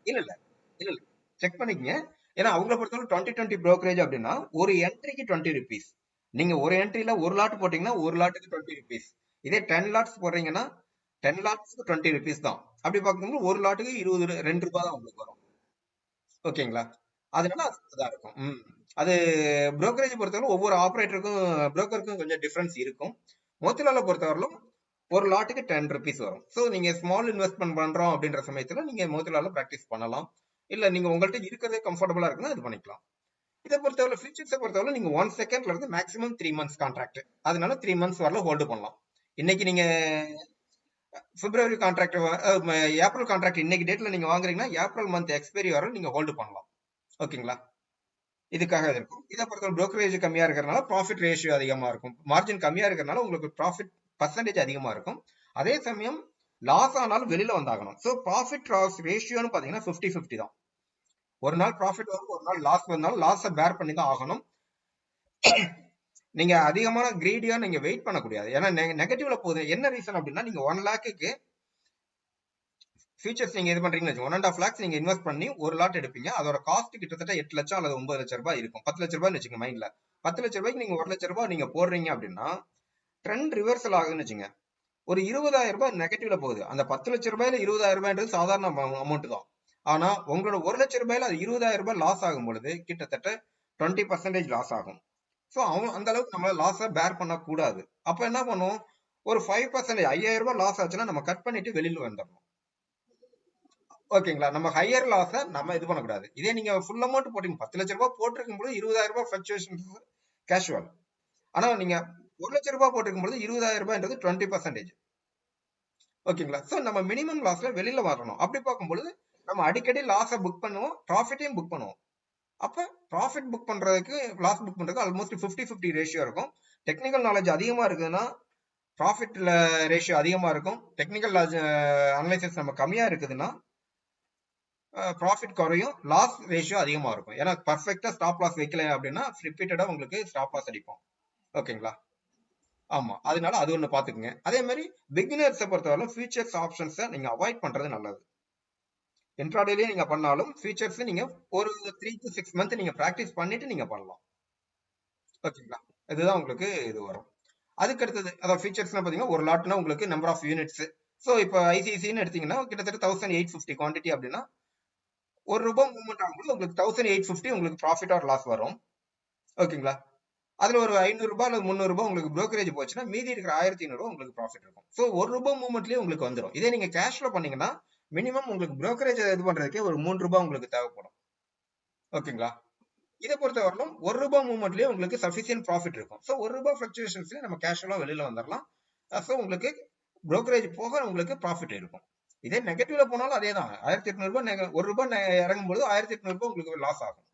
இல்ல இல்ல இல்ல இல்ல செக் பண்ணிக்கங்க. ஏன்னா அவங்கள பொறுத்தவரை 2020 brokerage அப்படின்னா ஒரு என்ட்ரிக்கு 20 ருபீஸ். நீங்க ஒரு என்ட்ரில ஒரு லாட் போட்டீங்கன்னா ஒரு லாட்டுக்கு 20 ருபீஸ். இதே 10 லாட்ஸ் போடுறீங்கன்னா 10 லாட்ஸ்க்கு 20 ருபீஸ் தான். அப்படி பார்க்கும்போது ஒரு லாட்டுக்கு 2 ரூபாய் தான் உங்களுக்கு வரும். ஓகேங்களா? அதனால அதுதான் இருக்கும். அது brokerage பொறுத்தவரை ஒவ்வொரு ஆபரேட்டருக்கும் புரோக்கருக்கும் கொஞ்சம் டிஃபரன்ஸ் இருக்கும். மோத்திலால பொறுத்தவரையிலும் ஒரு லாட்டுக்கு 10 ருபீஸ் வரும். ஸோ நீங்க ஸ்மால் இன்வெஸ்ட்மெண்ட் பண்றோம் அப்படின்ற சமயத்துல நீங்க மோத்திலால பிராக்டிஸ் பண்ணலாம். இல்ல நீங்க உங்கள்ட்ட இருக்கிறதே கம்ஃபர்டபுளா இருக்குன்னா அது பண்ணிக்கலாம். இதை பொறுத்தவரை ஃபியூச்சர்ஸை பொறுத்தவரை நீங்க 1 செகண்ட்ல இருந்து மேக்ஸிமம் 3 months கான்ட்ராக்ட். அதனால 3 months வரல ஹோல்டு பண்ணலாம். இன்னைக்கு நீங்க பிப்ரவரி கான்ட்ராக்ட் ஏப்ரல் கான்ட்ராக்ட் இன்னைக்கு டேட்ல நீங்க வாங்குறீங்கன்னா ஏப்ரல் மந்த் எக்ஸ்பைரி வரை நீங்க ஹோல்டு பண்ணலாம். ஓகேங்களா? இதுக்காக இருக்கும். இதை பொறுத்தவரை brokerage கம்மியா இருக்கிறதுனால ப்ராஃபிட் ரேஷியோ அதிகமா இருக்கும். மார்ஜின் கம்மியா இருக்கிறதுனால உங்களுக்கு ப்ராஃபிட் பர்சன்டேஜ் அதிகமா இருக்கும். அதே சமயம் லாஸ் ஆனாலும் வெளியில வந்தாகணும். ஸோ ப்ராஃபிட் லாஸ் ரேஷியோன்னு பாத்தீங்கன்னா 50-50 தான். ஒரு நாள் ப்ராஃபிட் வரும், ஒரு நாள் லாஸ் வந்தாலும் லாஸை பேர் பண்ணி தான் ஆகணும். நீங்க அதிகமான கிரீடியா நீங்க வெயிட் பண்ணக்கூடாது. ஏன்னா நெகட்டிவ்ல போகுது. என்ன ரீசன் அப்படின்னா நீங்க 1 lakhக்கு ஃபியூச்சர்ஸ் நீங்க இது பண்றீங்கன்னு 1.5 lakhs நீங்க இன்வெஸ்ட் பண்ணி ஒரு லாட் எடுப்பீங்க. அதோட காஸ்ட் கிட்டத்தட்ட 8 லட்சம் அல்லது 9 லட்சம் ரூபாய் இருக்கும். 10 லட்சம் ரூபாய் வச்சுங்க மைண்ட்ல. 10 லட்சம் ரூபாய்க்கு நீங்க 1 லட்சம் ரூபாய் நீங்க போடுறீங்க அப்படின்னா ட்ரெண்ட் ரிவர்சல் ஆகுதுன்னு வச்சுங்க. ஒரு 20,000 ரூபாய் நெகட்டிவ்ல போகுது. அந்த 10 லட்சம் ரூபாயில 20,000 ரூபாய்ன்றது சாதாரண அமௌண்ட் தான். ஆனா உங்களோட 1 லட்சம் ரூபாயில அது 20,000 ரூபாய் லாஸ் ஆகும் பொழுது கிட்டத்தட்ட 20% லாஸ் ஆகும். ஸோ அவன் அந்த அளவுக்கு நம்மளால லாஸை பேர் பண்ணக்கூடாது. அப்ப என்ன பண்ணுவோம், ஒரு 5% 5,000 ரூபாய் லாஸ் ஆச்சுன்னா நம்ம கட் பண்ணிட்டு வெளியில வந்துடணும். ஓகேங்களா? நம்ம ஹையர் லாஸை நம்ம இது பண்ணக்கூடாது. இதே நீங்க ஃபுல் அமௌண்ட் போட்டீங்க 10 லட்சம் ரூபாய் போட்டிருக்கும் போது 20,000 ரூபாய் ஃபிளக்சுவேஷன் கேஷுவல். ஆனா நீங்க 1 லட்சம் ரூபாய் போட்டிருக்கும் போது 20,000 ரூபாய்ன்றது 20%. ஓகேங்களா? ஸோ நம்ம மினிமம் லாஸ்ல வெளியில வரணும். அப்படி பார்க்கும்பொழுது நம்ம அடிக்கடி லாஸை புக் பண்ணுவோம், ப்ராஃபிட்டையும் புக் பண்ணுவோம். அப்ப ப்ராஃபிட் புக் பண்றதுக்கு லாஸ் புக் பண்றதுக்கு ஆல்மோஸ்ட் 50-50 ரேஷியோ இருக்கும். டெக்னிக்கல் நாலேஜ் அதிகமா இருக்குதுன்னா ப்ராஃபிட்ல ரேஷியோ அதிகமா இருக்கும். டெக்னிக்கல் அனலைசிஸ் நம்ம கம்மியா இருக்குதுன்னா ப்ராஃபிட் குறையும், லாஸ் ரேஷியோ அதிகமா இருக்கும். ஏன்னா பர்ஃபெக்டா ஸ்டாப் லாஸ் வைக்கல அப்படின்னா ரிப்பீட்டடா உங்களுக்கு ஸ்டாப் லாஸ் அடிப்போம். ஓகேங்களா? ஆமா, அதனால அது ஒண்ணு பாத்துக்குங்க. அதே மாதிரி பிகினர்ஸை பொறுத்தவரை ஃபியூச்சர்ஸ் ஆப்ஷன்ஸை நீங்க அவாய்ட் பண்றது நல்லது. இன்ட்ராடேலயே நீங்க பண்ணாலும் ஃபியூச்சர்ஸ் நீங்க ஒரு 3 to 6 months நீங்க பிராக்டிஸ் பண்ணிட்டு நீங்க பண்ணலாம். ஓகேங்களா? இதுதான் உங்களுக்கு இது வரும். அதுக்கு அடுத்தது அதாவது ஃபியூச்சர்ஸ்னா பாத்தீங்கன்னா ஒரு லாட்னா உங்களுக்கு நம்பர் ஆஃப் யூனிட்ஸ். ஸோ இப்போ ஐசிஐசின்னு எடுத்தீங்கன்னா கிட்டத்தட்ட 1850 குவான்டிட்டி அப்படின்னா ஒரு ரூபாய் மூவ்மெண்ட் ஆகும்போது உங்களுக்கு 1850 உங்களுக்கு ப்ராஃபிட் ஆர் லாஸ் வரும். ஓகேங்களா? அதுல ஒரு 500 ரூபாய் அல்லது 300 ரூபாய் உங்களுக்கு brokerage போச்சுன்னா மீதி இருக்கிற 1500 ரூபாய் உங்களுக்கு ப்ராஃபிட் இருக்கும். ஸோ ஒரு ரூபாய் மூவ்மெண்ட்லயே உங்களுக்கு வந்துடும். இதே நீங்க கேஷ்ல பண்ணீங்கன்னா மினிமம் உங்களுக்கு brokerage இது பண்றதுக்கே ஒரு 3 ரூபாய் உங்களுக்கு தேவைப்படும். ஓகேங்களா? இதை பொறுத்தவரையிலும் ஒரு ரூபாய் மூவ்மெண்ட்லயே உங்களுக்கு சஃபிஷியன்ட் ப்ராஃபிட் இருக்கும். ஸோ ஒரு ரூபாய் ஃபிளக்சுவேஷன்ஸ்ல நம்ம கேஷுவலா வெளியில வந்துடலாம். ஸோ உங்களுக்கு brokerage போக உங்களுக்கு ப்ராஃபிட் இருக்கும். இதே நெகட்டிவ்ல போனாலும் அதே தான். 1800 ரூபாய் ஒரு ரூபாய் இறங்கும் பொழுது 1800 ரூபாய் உங்களுக்கு லாஸ் ஆகும்.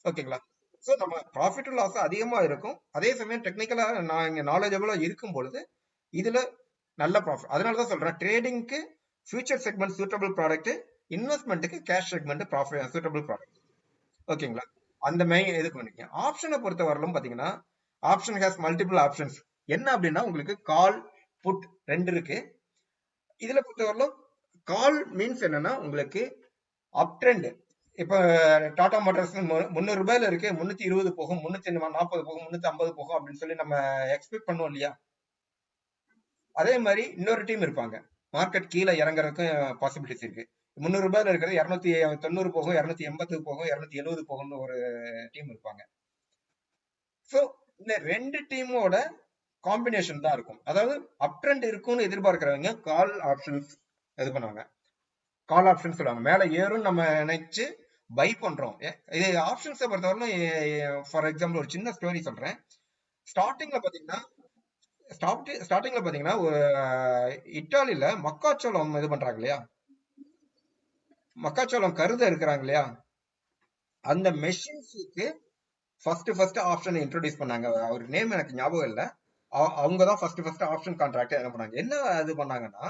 ஓகேங்களா? ஸோ நம்ம ப்ராஃபிட் லாஸ் அதிகமா இருக்கும். அதே சமயம் டெக்னிக்கலா நான் இங்க நாலேஜபிளா இருக்கும் பொழுது இதுல நல்ல ப்ராஃபிட். அதனாலதான் சொல்றேன் ட்ரேடிங்க்கு ஃபியூச்சர் செக்மெண்ட் சூட்டபிள் ப்ராடக்ட், இன்வெஸ்ட்மெண்ட்டுக்கு cash segment profit suitable product. ஓகேங்களா? அந்த மெயின் எதுக்கு பண்ணிக்க. ஆப்ஷனை பொறுத்த வரலும் பாத்தீங்கன்னா ஆப்ஷன் ஹேஸ் மல்டிபிள் ஆப்ஷன்ஸ். என்ன அப்படின்னா உங்களுக்கு கால் புட் 2 இருக்கு. இதுல பொறுத்த வரலும் கால் மீன்ஸ் என்னன்னா உங்களுக்கு அப் ட்ரெண்ட். இப்ப டாடா மோட்டார்ஸ் 300 ரூபாயில இருக்கு, 320 போகும், 340 போகும், 350 போகும் அப்படின்னு சொல்லி நம்ம எக்ஸ்பெக்ட் பண்ணுவோம் இல்லையா? அதே மாதிரி இன்னொரு டீம் இருப்பாங்க, மார்க்கெட் கீழே இறங்குறதுக்கு பாசிபிலிட்டிஸ் இருக்கு. 300 ரூபாயில இருக்கிறது 290 போகும், 280 போகும், 270 போகும்னு ஒரு டீம் இருப்பாங்க. ஸோ இந்த 2 டீமோட காம்பினேஷன் தான் இருக்கும். அதாவது அப் ட்ரெண்ட் இருக்கும்னு எதிர்பார்க்கிறவங்க கால் ஆப்ஷன்ஸ் இது பண்ணுவாங்க, கால் ஆப்ஷன் சொல்லுவாங்க. மேல ஏறும் நம்ம நினைச்சு பை பண்றோம். இது ஆப்ஷன்ஸை பொறுத்தவரைக்கும் ஃபார் எக்ஸாம்பிள் ஒரு சின்ன ஸ்டோரி சொல்றேன். ஸ்டார்டிங்ல பாத்தீங்கன்னா ஒரு இட்டாலியில மக்காச்சோளம் இது பண்றாங்க இல்லையா, மக்காச்சோளம் கருத இருக்கிறாங்க இல்லையா, அந்த மெஷின்ஸுக்கு ஃபர்ஸ்ட் ஆப்ஷன் இன்ட்ரோடியூஸ் பண்ணாங்க. அவர் நேம் எனக்கு ஞாபகம் இல்ல. அவங்க தான் ஃபர்ஸ்ட் ஆப்ஷன் கான்ட்ராக்ட் என்ன பண்ணாங்க. என்ன இது பண்ணாங்கன்னா,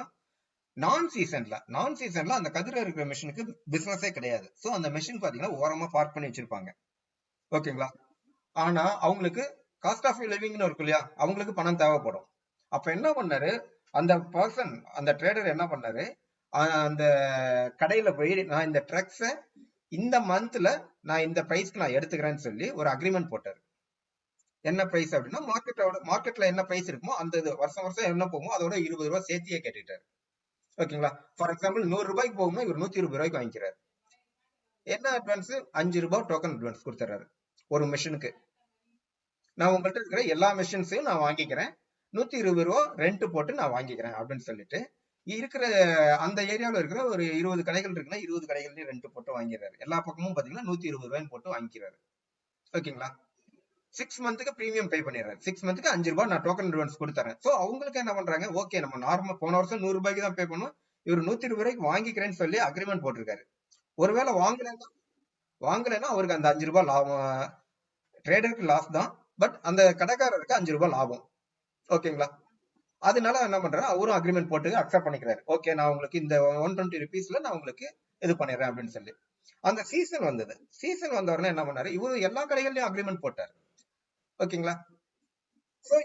நான் சீசன்ல அந்த கதிர இருக்கிற மிஷினுக்கு பிசினஸே கிடையாது. சோ அந்த மிஷின் பாத்தீங்கன்னா ஓரமா பார்க் பண்ணி வச்சிருப்பாங்க. ஓகேங்களா? ஆனா அவங்களுக்கு காஸ்ட் ஆஃப் லிவிங்னு இருக்கும் இல்லையா, அவங்களுக்கு பணம் தேவைப்படும். அப்ப என்ன பண்ணாரு அந்த பர்சன், அந்த ட்ரேடர் என்ன பண்ணாரு, அந்த கடையில போய் நான் இந்த ட்ரக்ஸ இந்த மந்த்ல நான் இந்த பிரைஸ்க்கு நான் எடுத்துக்கிறேன்னு சொல்லி ஒரு அக்ரிமெண்ட் போட்டாரு. என்ன பிரைஸ் அப்படின்னா மார்க்கெட்ல என்ன பிரைஸ் இருக்குமோ அந்த இது வருஷம் வருஷம் என்ன போகுமோ அதோட 20 ரூபாய் சேர்த்தியே கேட்டுட்டாரு. ஓகேங்களா? ஃபார் எக்ஸாம்பிள் 100 ரூபாய்க்கு போகும்னா இவர் 120 ரூபாய்க்கு வாங்கிக்கிறாரு. என்ன அட்வான்ஸ்? 5 ரூபாய் டோக்கன் அட்வான்ஸ் கொடுத்துறாரு ஒரு மிஷினுக்கு. நான் உங்கள்கிட்ட இருக்கிற எல்லா மிஷின்ஸையும் நான் வாங்கிக்கிறேன், 120 ரூபா ரெண்ட் போட்டு நான் வாங்கிக்கிறேன் அப்படின்னு சொல்லிட்டு இருக்கிற அந்த ஏரியாவில் இருக்கிற ஒரு 20 கடைகள் இருக்குன்னா 20 கடைகள்லயும் ரெண்ட் போட்டு வாங்கிடுறாரு. எல்லா பக்கமும் பாத்தீங்கன்னா 120 ரூபாய்ன்னு போட்டு வாங்கிக்கிறாரு. ஓகேங்களா? 6 மந்த்துக்கு பிரீமியம் பே பண்ணிடுறாரு. 6 மந்த்துக்கு 5 ரூபாய் நான் டோக்கன் அட்வான்ஸ் கொடுத்துறேன். சோ அவங்களுக்கு என்ன பண்றாங்க, ஓகே நம்ம நார்மல் போன வருஷம் 100 ரூபாய்க்கு தான் பே பண்ணுவோம், இவர் 120 ரூபாய்க்கு வாங்கிக்கிறேன்னு சொல்லி அக்ரிமெண்ட் போட்டிருக்காரு. ஒருவேளை வாங்கலைன்னா அவருக்கு அந்த 5 ரூபாய் லாபம், ட்ரேடருக்கு லாஸ் தான், பட் அந்த கடைக்காரருக்கு 5 ரூபாய் லாபம். ஓகேங்களா? அதனால என்ன பண்றாரு, அவரும் அக்ரிமெண்ட் போட்டு அக்செப்ட் பண்ணிக்கிறாரு. ஓகே நான் உங்களுக்கு இந்த 120 ருபீஸ்ல நான் உங்களுக்கு இது பண்ணிடுறேன் அப்படின்னு சொல்லி. அந்த சீசன் வந்தது. சீசன் வந்த உடனே என்ன பண்ணாரு, இவரு எல்லா கடைகள்லயும் அக்ரிமெண்ட் போட்டாரு. ஓகேங்களா? So,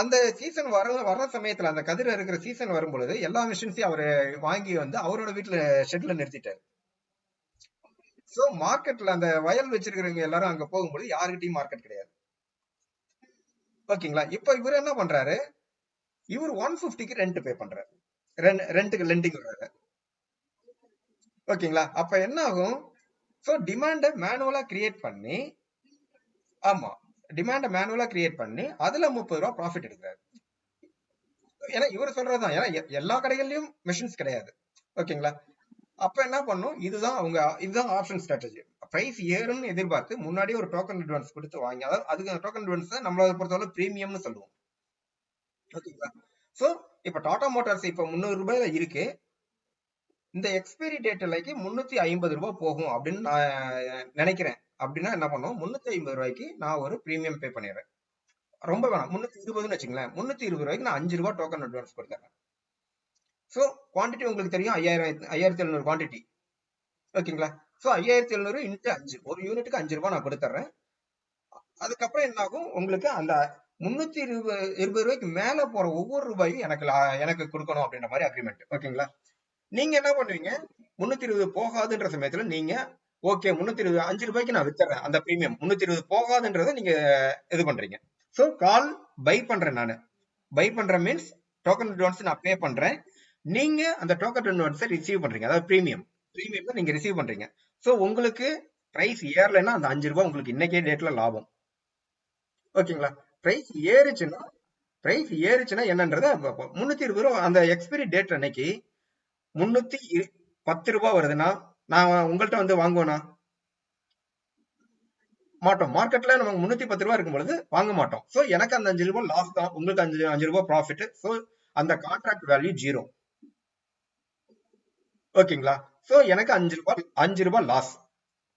அந்த சீசன் வர சமயத்துல அந்த கதிர இருக்கிற சீசன் வரும்பொழுது எல்லா மிஷின்ஸையும் அவரு வாங்கி வந்து அவரோட வீட்டுல ஷெட்ல நிறுத்திட்டாரு. சோ மார்க்கெட்ல அந்த வயல் வச்சிருக்கிறவங்க எல்லாரும் அங்க போகும்போது யாருக்கிட்டையும் மார்க்கெட் கிடையாது. ஓகேங்களா? இப்ப இவரு என்ன பண்றாரு, இவர் 150க்கு ரெண்ட் பே பண்றாரு. ரெண்ட்டுக்கு லெண்டிங் வர்றாரு. ஓகேங்களா? அப்ப என்ன ஆகும், சோ டிமாண்ட மேனுவலா கிரியேட் பண்ணி, ஆமா டிமாண்ட மேனுவலா கிரியேட் பண்ணி அதுல 30 ரூபாய் ப்ராஃபிட் எடுக்கிறாரு. ஏன்னா இவர் சொல்றதுதான், ஏன்னா எல்லா கடைகள்லயும் மிஷின்ஸ் கிடையாது. ஓகேங்களா? அப்ப என்ன பண்ணும், இதுதான் ஆப்ஷன் ஸ்ட்ராட்டஜி. பிரைஸ் ஏறும்னு எதிர்பார்த்து முன்னாடியே ஒரு டோக்கன் அட்வான்ஸ் கொடுத்து வாங்கி, அதாவது அதுக்கு டோக்கன் அட்வான்ஸ் நம்மளை பொறுத்தவரை பிரீமியம்னு சொல்லுவோம். ஓகேங்களா? சோ இப்ப டாடா மோட்டார்ஸ் இப்ப 300 ரூபாயில இருக்கு, இந்த எக்ஸ்பைரி டேட் லைக்கு 350 ரூபாய் போகும் அப்படின்னு நான் நினைக்கிறேன். அப்படின்னா என்ன பண்ணுவோம், 350 ரூபாய்க்கு நான் ஒரு பிரீமியம் பே பண்ணிடுறேன். ரொம்ப வேணாம், 320 வச்சுங்களேன். 320 ரூபாய்க்கு நான் 5 ரூபாய் டோக்கன் அட்வான்ஸ் கொடுத்துறேன். சோ குவான்டிட்டி உங்களுக்கு தெரியும், 5700 குவான்டிட்டி. ஓகேங்களா? சோ 5700 இன்ட்டு 5, ஒரு யூனிட்டுக்கு 5 ரூபாய் நான் கொடுத்துறேன். அதுக்கப்புறம் என்ன ஆகும், உங்களுக்கு அந்த 320 ரூபாய்க்கு மேல போற ஒவ்வொரு ரூபாயும் எனக்கு கொடுக்கணும் அப்படின்ற மாதிரி அக்ரிமெண்ட். ஓகேங்களா? நீங்க என்ன பண்ணுவீங்க, 320 போகாதுன்ற சமயத்துல நீங்க ஓகே 320 5 ரூபாய்க்கு நான் வித்துறேன், அந்த பிரீமியம் 320 போகாதுன்றத நீங்க இது பண்றீங்க. சோ கால் பை பண்றேன், நானு பை பண்றேன் மீன்ஸ் டோக்கன் அட்வான்ஸ் நான் பே பண்றேன், நீங்க அந்த டோக்கன் அட்வான்ஸை ரிசீவ் பண்றீங்க, அதாவது பிரீமியம் நீங்க ரிசீவ் பண்றீங்க. சோ உங்களுக்கு பிரைஸ் ஏறலைன்னா அந்த 5 ரூபாய் உங்களுக்கு இன்னைக்கே டேட்ல லாபம். ஓகேங்களா? பிரைஸ் ஏறுச்சுன்னா என்னன்றத 320 ரூபாய் அந்த எக்ஸ்பைரி டேட் அன்னைக்கு 310 ரூபாய் வருதுன்னா நான் உங்கள்கிட்ட வந்து வாங்குவேனா? மாட்டோம். மார்க்கெட்ல நமக்கு 310 ரூபாய் இருக்கும் பொழுது வாங்க மாட்டோம். சோ எனக்கு அந்த 5 ரூபாய் லாஸ் தான், உங்களுக்கு 5 ரூபாய் ப்ராஃபிட். சோ அந்த கான்ட்ராக்ட் வேல்யூ 0. ஓகேங்களா? சோ எனக்கு 5 ரூபாய் லாஸ்,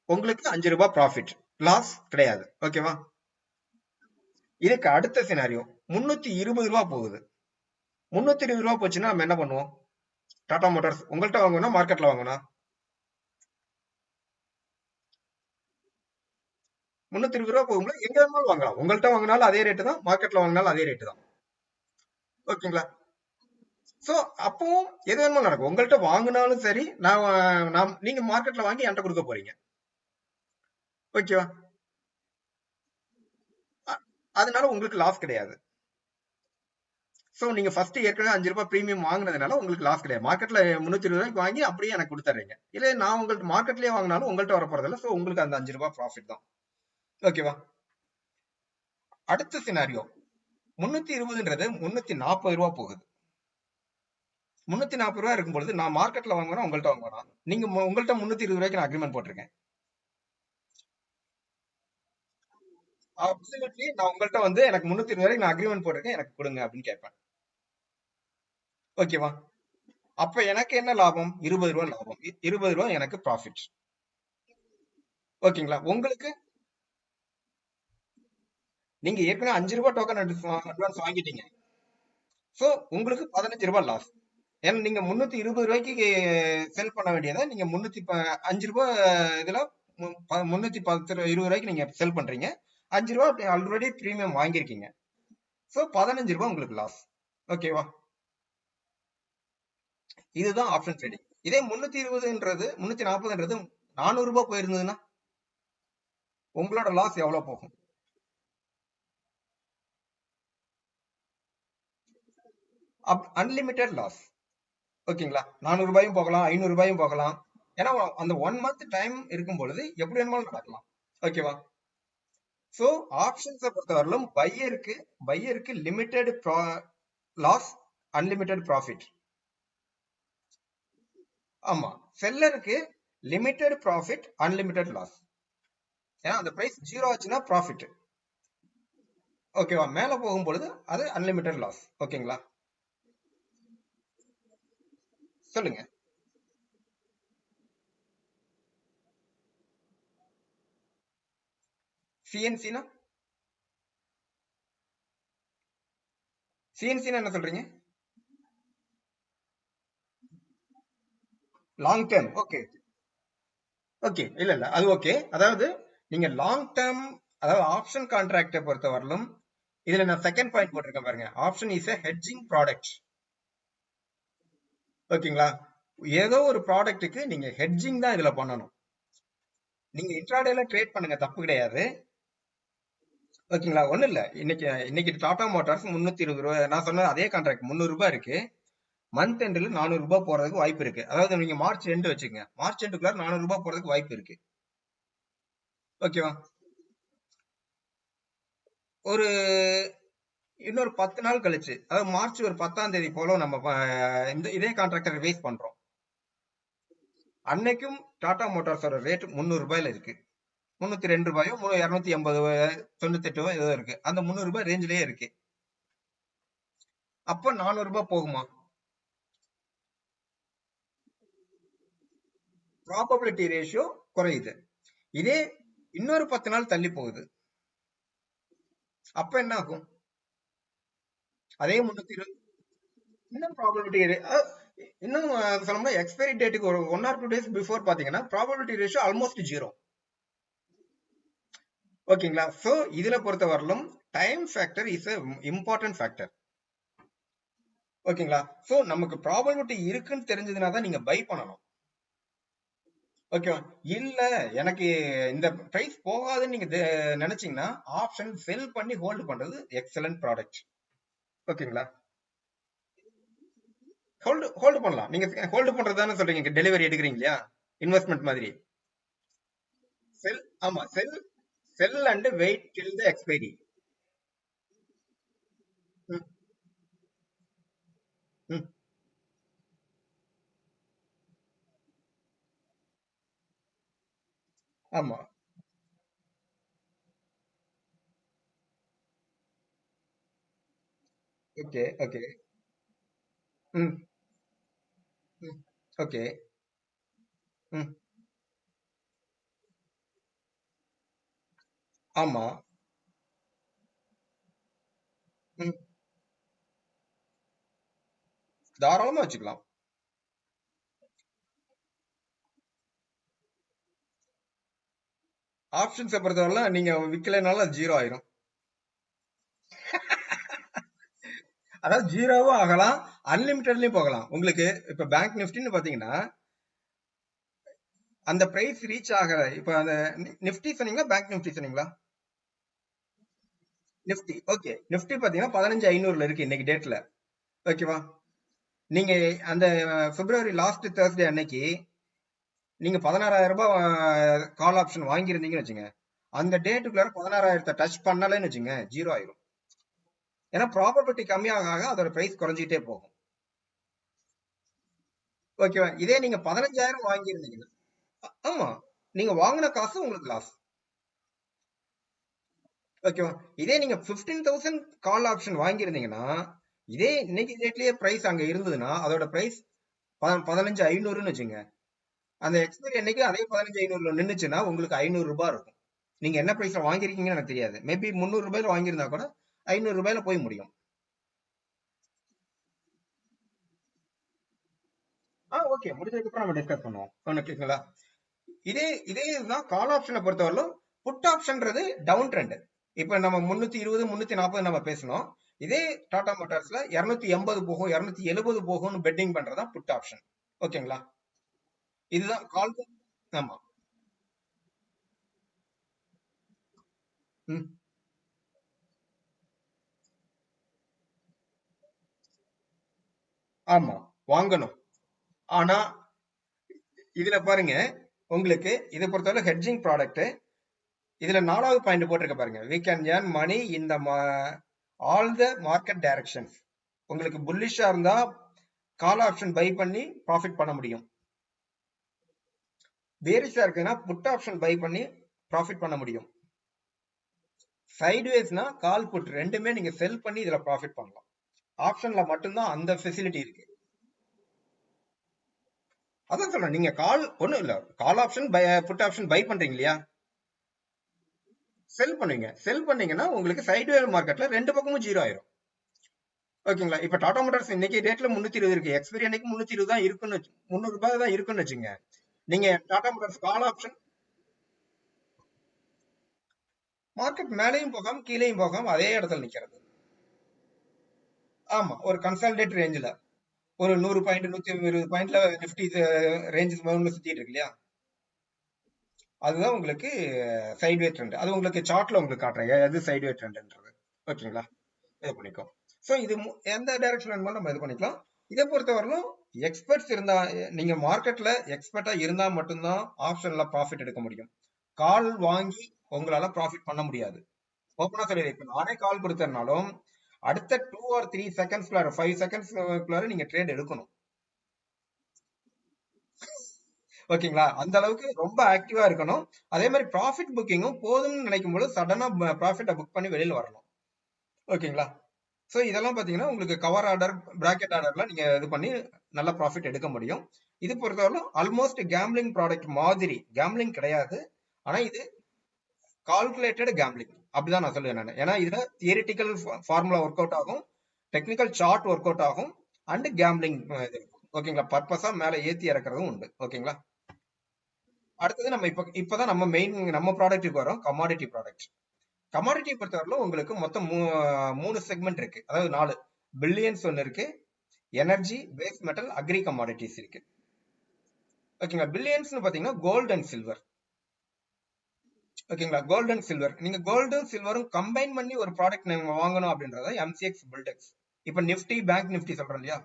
உங்களுக்கு 5 ரூபாய் ப்ராஃபிட், லாஸ் கிடையாது. ஓகேவா? இதுக்கு அடுத்த சினாரியோ 320 ரூபாய் போகுது. 320 ரூபாய் போச்சுன்னா நம்ம என்ன பண்ணுவோம், டாடா மோட்டார்ஸ் உங்கள்கிட்ட வாங்கணும் மார்க்கெட்ல வாங்கணும்? 320 ரூபாய் போகும்போது எங்க வேணாலும் வாங்கலாம். உங்கள்கிட்ட வாங்கினாலும் அதே ரேட்டு தான், மார்க்கெட்ல வாங்கினாலும் அதே ரேட்டு தான். ஓகேங்களா? சோ அப்பவும் எது வேணுமோ நடக்கும். உங்கள்கிட்ட வாங்கினாலும் சரி, நீங்க மார்க்கெட்ல வாங்கி என்கிட்ட கொடுக்க போறீங்க. ஓகேவா? அதனால உங்களுக்கு லாஸ் கிடையாது. சோ நீங்க ஃபர்ஸ்ட் ஏற்கனவே 5 ரூபாய் பிரீமியம் வாங்கினதுனால உங்களுக்கு லாஸ் கிடையாது. மார்க்கெட்ல 320 ரூபாய்க்கு வாங்கி அப்படியே எனக்கு கொடுத்துறீங்க. இல்ல நான் உங்கள்ட்ட மார்க்கெட்லயே வாங்கினாலும் உங்கள்கிட்ட வர போறதில்ல. சோ உங்களுக்கு அந்த 5 ரூபாய் ப்ராஃபிட் தான். ஓகேவா? அடுத்த சினாரியோ 320ன்றது 340 ரூபாய் போகுது. 340 ரூபாய் இருக்கும்பொழுது நான் மார்க்கெட்ல வாங்குறேன், உங்கள்கிட்ட வாங்குறேன். நீங்க உங்கள்கிட்ட 320 ரூபாய்க்கு நான் அக்ரிமெண்ட் போட்டிருக்கேன். அப்சல்யூட்லி நான் உங்கள்கிட்ட வந்து எனக்கு 320 ரூபாய்க்கு நான் அக்ரிமெண்ட் போட்டிருக்கேன், எனக்கு கொடுங்க அப்படின்னு கேட்பேன். ஓகேவா? அப்ப எனக்கு என்ன லாபம், 20 ரூபாய் லாபம், 20 ரூபாய் எனக்கு ப்ராஃபிட். ஓகேங்களா? உங்களுக்கு நீங்க ஏற்கனவே 5 ரூபாய் டோக்கன் அட்வான்ஸ் வாங்கிட்டீங்க. சோ உங்களுக்கு 15 ரூபாய் லாஸ். ஏன்னா நீங்க 320 ரூபாய்க்கு செல் பண்ண வேண்டியதை நீங்க 5 ரூபாய் இதுல 310 20 ரூபாய்க்கு நீங்க செல் பண்றீங்க. 5 ரூபாய் ஆல்ரெடி பிரீமியம் வாங்கியிருக்கீங்க. சோ 15 ரூபாய் உங்களுக்கு லாஸ். ஓகேவா? இதுதான் ஆப்ஷன் ட்ரேடிங். இதே 320ன்றது 340ன்றது 400 ரூபாய் போயிருந்ததுன்னா உங்களோட லாஸ் எவ்வளவு போகும்? Unlimited loss. ஓகேங்களா? 400 ரூபாயும் போகலாம், 500 ரூபாயும் போகலாம். ஏன்னா அந்த 1 மந்த் டைம் இருக்கும் பொழுது எப்படி வேணுமாலும் நடக்கலாம். ஓகேவா? சோ ஆப்ஷன்ஸை பொறுத்தவரையிலும் பையருக்கு லிமிடெட் லாஸ், அன்லிமிட்டெட் ப்ராஃபிட். ஆமா, செல்லருக்கு லிமிடெட் ப்ராஃபிட், அன்லிமிட்டெட் லாஸ். ஏன்னா அந்த பிரைஸ் ஜீரோ ஆச்சுன்னா ப்ராஃபிட். ஓகேவா? மேல போகும் பொழுது அது அன்லிமிட்டெட் லாஸ். ஓகேங்களா? சொல்லுங்க. சிஎன்சினா சிஎன்சினா என்ன சொல்றீங்க? Long term. ஓகே ஓகே, இல்ல இல்ல, அது ஓகே. அதாவது நீங்க லாங் டேர்ம், அதாவது ஆப்ஷன் கான்ட்ராக்டை பொறுத்த வரலும் இதுல நான் செகண்ட் பாயிண்ட் போட்டிருக்கேன் பாருங்க. Option is a hedging product. ஓகேங்களா? ஏதோ ஒரு ப்ராடக்ட்டுக்கு நீங்க ஹெட்ஜிங் தான் இதுல பண்ணணும். நீங்க இன்ட்ராடேல ட்ரேட் பண்ணுங்க, தப்பு கிடையாது. ஓகேங்களா? ஒண்ணும் இல்ல, இன்னைக்கு இன்னைக்கு டாடா மோட்டார்ஸ் 320 ரூபாய், நான் சொன்ன அதே கான்ட்ராக்ட் 300 ரூபாய் இருக்கு. மந்த் எண்ட்ல 400 ரூபாய் போறதுக்கு வாய்ப்பு இருக்கு. அதாவது நீங்க மார்ச் எண்ட் வச்சுக்கங்க, மார்ச் எண்டுக்குள்ள 400 ரூபாய் போறதுக்கு வாய்ப்பு இருக்கு. ஓகேவா? ஒரு இன்னொரு 10 நாள் கழிச்சு, அதாவது மார்ச் ஒரு 10ஆம் தேதி போல நம்ம இந்த இதே கான்ட்ராக்டை ரிவைஸ் பண்றோம். அன்னைக்கும் டாடா மோட்டார்ஸோட ரேட் 300 ரூபாயில இருக்கு. 302 ரூபாயோ 280 98 ஏதோ இருக்கு. அந்த 300 ரூபாய் ரேஞ்சிலேயே இருக்கு. அப்ப 400 ரூபாய் போகுமா? ப்ராபபிலிட்டி ரேஷியோ குறையுது. இதே இன்னொரு 10 நாள் தள்ளி போகுது, அப்ப என்ன ஆகும்? அதே 320 இன்னும் ப்ராபபிலிட்டி இன்னும் சொல்லணும்னா எக்ஸ்பைரி டேட்டுக்கு ஒரு 1 or 2 days பிஃபோர் பாத்தீங்கன்னா ப்ராபபிலிட்டி ரேஷியோ ஆல்மோஸ்ட் ஜீரோ. ஓகேங்களா? சோ இதுல பொறுத்த வரலும் time factor is important factor. ஓகேங்களா? சோ நமக்கு ப்ராபபிலிட்டி இருக்குன்னு தெரிஞ்சதுனா தான் நீங்க பை பண்ணணும். ஓகேவா? இல்ல எனக்கு இந்த பிரைஸ் போகாதுன்னு நீங்க நினைச்சீங்கன்னா ஆப்ஷன் செல் பண்ணி ஹோல்ட் பண்றது எக்ஸலன்ட் ப்ராடக்ட். ஓகேங்களா? ஹோல்டு பண்ணலாம். நீங்க ஹோல்டு பண்றது தானே சொல்றீங்க, டெலிவரி எடுக்கிறீங்க இல்லையா? இன்வெஸ்ட்மெண்ட் மாதிரி. செல், ஆமா, sell and wait till the expiry. ஆமா. Okay okay. ம் ம். ஓகே. ம். ஆமா. ம். தாராளமா வச்சுக்கலாம். ஆப்ஷன்ஸை பொறுத்தவரை நீங்க விக்கலைனாலும் அது ஜீரோ ஆயிரும். அதாவது ஜீரோவும் ஆகலாம், அன்லிமிட்டட்லயும் போகலாம். உங்களுக்கு இப்ப பேங்க் நிஃப்டின்னு பாத்தீங்கன்னா அந்த பிரைஸ் ரீச் ஆகிற, இப்ப அந்த நிஃப்டி சொன்னீங்களா பேங்க் நிஃப்டி சொன்னீங்களா? நிஃப்டி. ஓகே, நிஃப்டி பாத்தீங்கன்னா 15,500ல இருக்கு இன்னைக்கு டேட்ல. ஓகேவா? நீங்க அந்த பிப்ரவரி லாஸ்ட் தேர்ஸ்டே அன்னைக்கு நீங்க 16,000 ரூபாய் கால் ஆப்ஷன் வாங்கியிருந்தீங்கன்னு வச்சுங்க, அந்த டேட்டுக்குள்ள 16,000 டச் பண்ணலன்னு வச்சுங்க, ஜீரோ ஆயிரும். ஏன்னா ப்ராபபிலிட்டி கம்மியாக ஆக அதோட பிரைஸ் குறைஞ்சிட்டே போகும். ஓகேவா? இதே நீங்க 15,000 வாங்கியிருந்தீங்கன்னா, ஆமா, நீங்க வாங்கின காசு உங்களுக்கு லாஸ். ஓகேவா? இதே நீங்க 15,000 கால் ஆப்ஷன் வாங்கியிருந்தீங்கன்னா, இதே இன்னைக்கு டேட்லயே பிரைஸ் அங்க இருந்ததுன்னா அதோட பிரைஸ் 15,500ன்னு வச்சுங்க, அந்த எக்ஸ்பைரி அன்னைக்கு அதே 15,500ல நின்னுச்சுன்னா உங்களுக்கு 500 ரூபாய் இருக்கும். நீங்க என்ன பிரைஸ்ல வாங்கிருக்கீங்கன்னு எனக்கு தெரியாது. மேபி 300 ரூபாயில வாங்கியிருந்தா கூட 500 ரூபாயில போய் முடியும். ஓகே, முடிஞ்சதுக்கு அப்புறம் நம்ம டிஸ்கஸ் பண்ணுவோம். ஓகேங்களா? இதே இதே இதுதான் கால் ஆப்ஷனை பொறுத்தவரையிலும். புட் ஆப்ஷன்றது டவுன் ட்ரெண்ட். இப்ப நம்ம 320 340 நம்ம பேசணும். இதே டாடா மோட்டார்ஸ்ல 280 போகும் 270 போகும்னு பெட்டிங் பண்றதா புட் ஆப்ஷன். ஓகேங்களா? இதுதான் கால். ஆமா. ம். ஆமா, வாங்கணும். ஆனா இதுல பாருங்க, உங்களுக்கு இதை பொறுத்தவரை ஹெட்ஜிங் ப்ராடக்ட். இதுல 4வது பாயிண்ட் போட்டிருக்க பாருங்க, we can earn money in the all the market directions. உங்களுக்கு புல்லிஷா இருந்தா கால் ஆப்ஷன் பை பண்ணி ப்ராஃபிட் பண்ண முடியும். பேரிஷா இருக்குன்னா புட் ஆப்ஷன் பை பண்ணி ப்ராஃபிட் பண்ண முடியும். சைட்வேஸ்னா கால் புட் ரெண்டுமே நீங்க செல் பண்ணி இதுல ப்ராஃபிட் பண்ணலாம். ஆப்ஷன்ல மட்டும்தான் அந்த ஃபெசிலிட்டி இருக்கு. அதான் சொல்றேன், நீங்க கால் ஒண்ணும் இல்ல, call option buy put option buy பண்றீங்க இல்லையா, செல் பண்ணுவீங்க. செல் பண்ணீங்கன்னா உங்களுக்கு சைட்வே மார்க்கெட்ல ரெண்டு பக்கமும் ஜீரோ ஆயிரும். ஓகேங்களா? இப்ப டாடா மோட்டார்ஸ் இன்னைக்கு ரேட்ல 320 இருக்கு, எக்ஸ்பைரி அன்னைக்கு 320 தான் இருக்குன்னு 300 ரூபாய் தான் இருக்குன்னு வச்சுங்க. நீங்க Tata Motors call option market மேலேயும் போகாம கீழேயும் போகாம அதே இடத்துல நிக்கிறது. ஆமா, ஒரு கன்சாலிடேட் ரேஞ்சில ஒரு 100 பாயிண்ட் 120 பாயிண்ட்ல நிப்டி ரேஞ்சஸ் சுத்திட்டு இருக்கு இல்லையா, அதுதான் உங்களுக்கு சைட்வே ட்ரெண்ட். அது உங்களுக்கு சார்ட்ல உங்களுக்கு காட்டுறேன் எது சைட்வே ட்ரெண்ட்ன்றது. ஓகேங்களா? இது பண்ணிக்கோ. ஸோ இது எந்த டைரக்ஷன் வேணுமோ நம்ம இது பண்ணிக்கலாம். இதை பொறுத்தவரையிலும் எக்ஸ்பர்ட்ஸ் இருந்தா, நீங்க மார்க்கெட்ல எக்ஸ்பர்ட்டா இருந்தா மட்டும்தான் ஆப்ஷன்ல ப்ராஃபிட் எடுக்க முடியும். கால் வாங்கி உங்களால ப்ராஃபிட் பண்ண முடியாது. ஓப்பனா சொல்லிடுறேன், இப்ப நானே கால் கொடுத்தனாலும் அடுத்த 2 or 3 செகண்ட்ஸ்க்குள்ளார 5 செகண்ட்ஸ்க்குள்ளார நீங்க ட்ரேட் எடுக்கணும். ஓகேங்களா? அந்த அளவுக்கு ரொம்ப ஆக்டிவா இருக்கணும். அதே மாதிரி ப்ராஃபிட் புக்கிங்கும் போதும்னு நினைக்கும் போது சடனா ப்ராஃபிட்டை புக் பண்ணி வெளியில வரணும். ஓகேங்களா? ஸோ இதெல்லாம் பாத்தீங்கன்னா உங்களுக்கு கவர் ஆர்டர் பிராக்கெட் ஆர்டர்ல நீங்க இது பண்ணி நல்ல ப்ராஃபிட் எடுக்க முடியும். இது பொறுத்தவரை ஆல்மோஸ்ட் கேம்பிளிங் ப்ராடக்ட் மாதிரி. கேம்பிளிங் கிடையாது, ஆனா இது கால்குலேட்டட் கேம்பிளிங் அப்படிதான் நான் சொல்லுவேன் நான். ஏன்னா இதுல தியரிட்டிக்கல் ஃபார்முலா ஒர்க் அவுட் ஆகும், டெக்னிக்கல் சார்ட் ஒர்க் அவுட் ஆகும், அண்ட் கேம்பிளிங். ஓகேங்களா? பர்பஸா மேல ஏத்தி இறக்குறதும் உண்டு. ஓகேங்களா? அடுத்தது நம்ம இப்பதான் நம்ம மெயின் நம்ம ப்ராடக்ட்டுக்கு வரோம், கமாடிட்டி ப்ராடக்ட். கமாடிட்டி பொறுத்தவரையிலும் உங்களுக்கு மொத்தம் 3 செக்மெண்ட் இருக்கு, அதாவது 4 பில்லியன்ஸ் ஒன்னு இருக்கு, energy, base metal, agri commodities இருக்கு. ஓகேங்களா? பில்லியன்ஸ் பாத்தீங்கன்னா கோல்டு அண்ட் சில்வர். ஓகேங்களா? கோல்டு அண்ட் சில்வர், நீங்க கோல்டும் சில்வரும் கம்பைன் பண்ணி ஒரு ப்ராடக்ட் நீங்க வாங்கணும் அப்படின்றத எம்சிஎக்ஸ் பில்டெக்ஸ். இப்ப நிப்டி பேங்க் நிப்டி சொல்றோம் இல்லையா,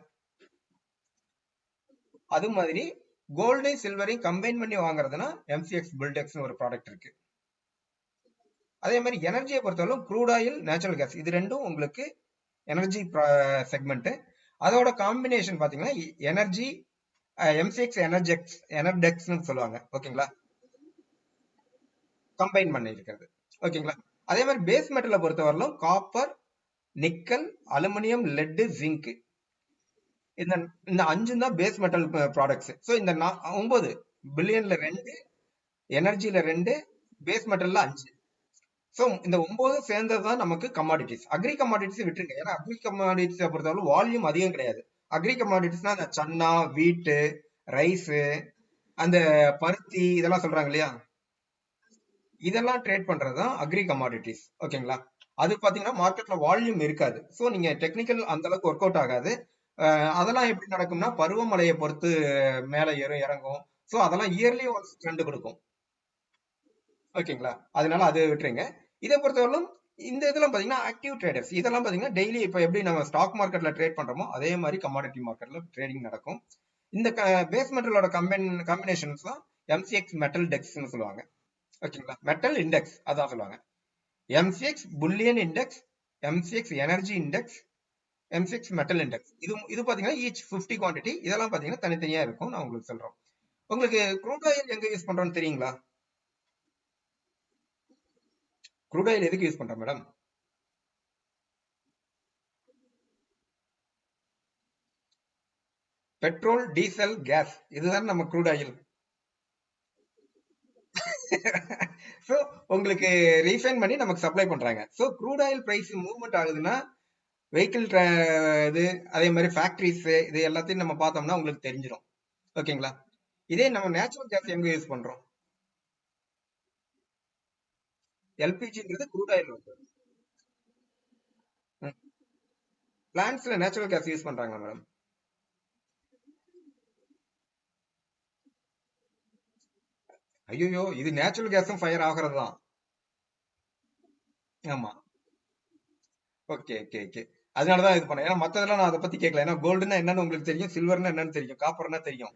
அது மாதிரி கோல்டையும் சில்வரையும் கம்பைன் பண்ணி வாங்குறதுனா எம்சிஎக்ஸ் பில்டெக்ஸ் ஒரு ப்ராடக்ட் இருக்கு. அதே மாதிரி எனர்ஜியை பொறுத்தவரை க்ரூட் ஆயில், நேச்சுரல் கேஸ், இது ரெண்டும் உங்களுக்கு எனர்ஜி செக்மெண்ட். அதோட காம்பினேஷன் பாத்தீங்கன்னா எனர்ஜி, எம்சிஎக்ஸ் எனர்டெக்ஸ்னு சொல்லுவாங்க. ஓகேங்களா? கம்பைன் பண்ணி இருக்கிறது. ஓகேங்களா? அதே மாதிரி பேஸ் மெட்டலை பொறுத்தவரையிலும் copper, nickel, aluminium, let, zinc, இந்த இந்த 5 தான் பேஸ் மெட்டல் ப்ராடக்ட்ஸ். ஸோ இந்த 9 பில்லியன்ல 2, எனர்ஜில 2, பேஸ் மெட்டல்ல 5. ஸோ இந்த 9 சேர்ந்தது தான் நமக்கு கமாடிட்டிஸ். அக்ரி கமாடிட்டிஸ் விட்டுருங்க, ஏன்னா அக்ரி கமாடிட்டிஸை பொறுத்தவரை வால்யூம் அதிகம் கிடையாது. அக்ரி கமாடிட்டிஸ்னா அந்த சன்னா, வீட்டு, ரைஸ், அந்த பருத்தி இதெல்லாம் சொல்றாங்க இல்லையா, இதெல்லாம் ட்ரேட் பண்றதுதான் அக்ரி கமாடிட்டிஸ். ஓகேங்களா? அது பாத்தீங்கன்னா மார்க்கெட்ல வால்யூம் இருக்காது. ஸோ நீங்க டெக்னிக்கல் அந்த அளவுக்கு ஒர்க் அவுட் ஆகாது. அதெல்லாம் எப்படி நடக்கும்னா பருவமழையை பொறுத்து மேல ஏறும் இறங்கும். ஸோ அதெல்லாம் இயர்லி ஒன்ஸ் ட்ரெண்ட் கொடுக்கும். ஓகேங்களா? அதனால அது விட்டுருங்க. இதை பொறுத்தவரைக்கும் இந்த இதெல்லாம் பாத்தீங்கன்னா ஆக்டிவ் ட்ரேடர்ஸ். இதெல்லாம் பாத்தீங்கன்னா டெய்லி இப்ப எப்படி நம்ம ஸ்டாக் மார்க்கெட்ல ட்ரேட் பண்றோமோ அதே மாதிரி கமாடிட்டி மார்க்கெட்ல ட்ரேடிங் நடக்கும். இந்த பேஸ் மெட்டலோட காம்பினேஷன்ஸ் தான் எம்சிஎக்ஸ் மெட்டல் டெக்ஸ்னு சொல்லுவாங்க. ஓகேங்களா? மெட்டல் இண்டெக்ஸ் அதான் சொல்லுவாங்க. MCX bullion index, MCX energy index, MCX metal index. இது பாத்தீங்கன்னா ஈச் 50 குவான்டிட்டி. இதெல்லாம் பாத்தீங்கன்னா தனித்தனியா இருக்கும். நான் உங்களுக்கு சொல்றோம். உங்களுக்கு க்ரூட் ஆயில் எங்க யூஸ் பண்றோம்னு தெரியுங்களா? க்ரூட் ஆயில் எதுக்கு யூஸ் பண்றோம் மேடம்? பெட்ரோல், டீசல், கேஸ், இதுதான் நம்ம க்ரூட் ஆயில். சோ உங்களுக்கு ரீஃபைன் பண்ணி நமக்கு சப்ளை பண்றாங்க. So crude oil price movement ஆகுதுன்னா வெஹிக்கிள் இது அதே மாதிரி ஃபேக்டரிஸ் இது எல்லாத்தையும் நம்ம பார்த்தோம்னா உங்களுக்கு தெரிஞ்சிடும். ஓகேங்களா? இதே நம்ம நேச்சுரல் கேஸ் எங்க யூஸ் பண்றோம்? எல்பிஜின்றது க்ரூட் ஆயில் வந்து பிளான்ட்ஸ்ல நேச்சுரல் கேஸ் யூஸ் பண்றாங்க மேடம். ஐயோ, இது நேச்சுரல் கேஸும் ஃபயர் ஆகுறது தான். ஆமா. Okay okay okay. அதனாலதான் இது பண்ணேன். ஏன்னா மத்ததெல்லாம் நான் அதை பத்தி கேட்கல. ஏன்னா கோல்டுன்னா என்னன்னு உங்களுக்கு தெரியும், சில்வர்னா என்னன்னு தெரியும், காப்பர்னா தெரியும்.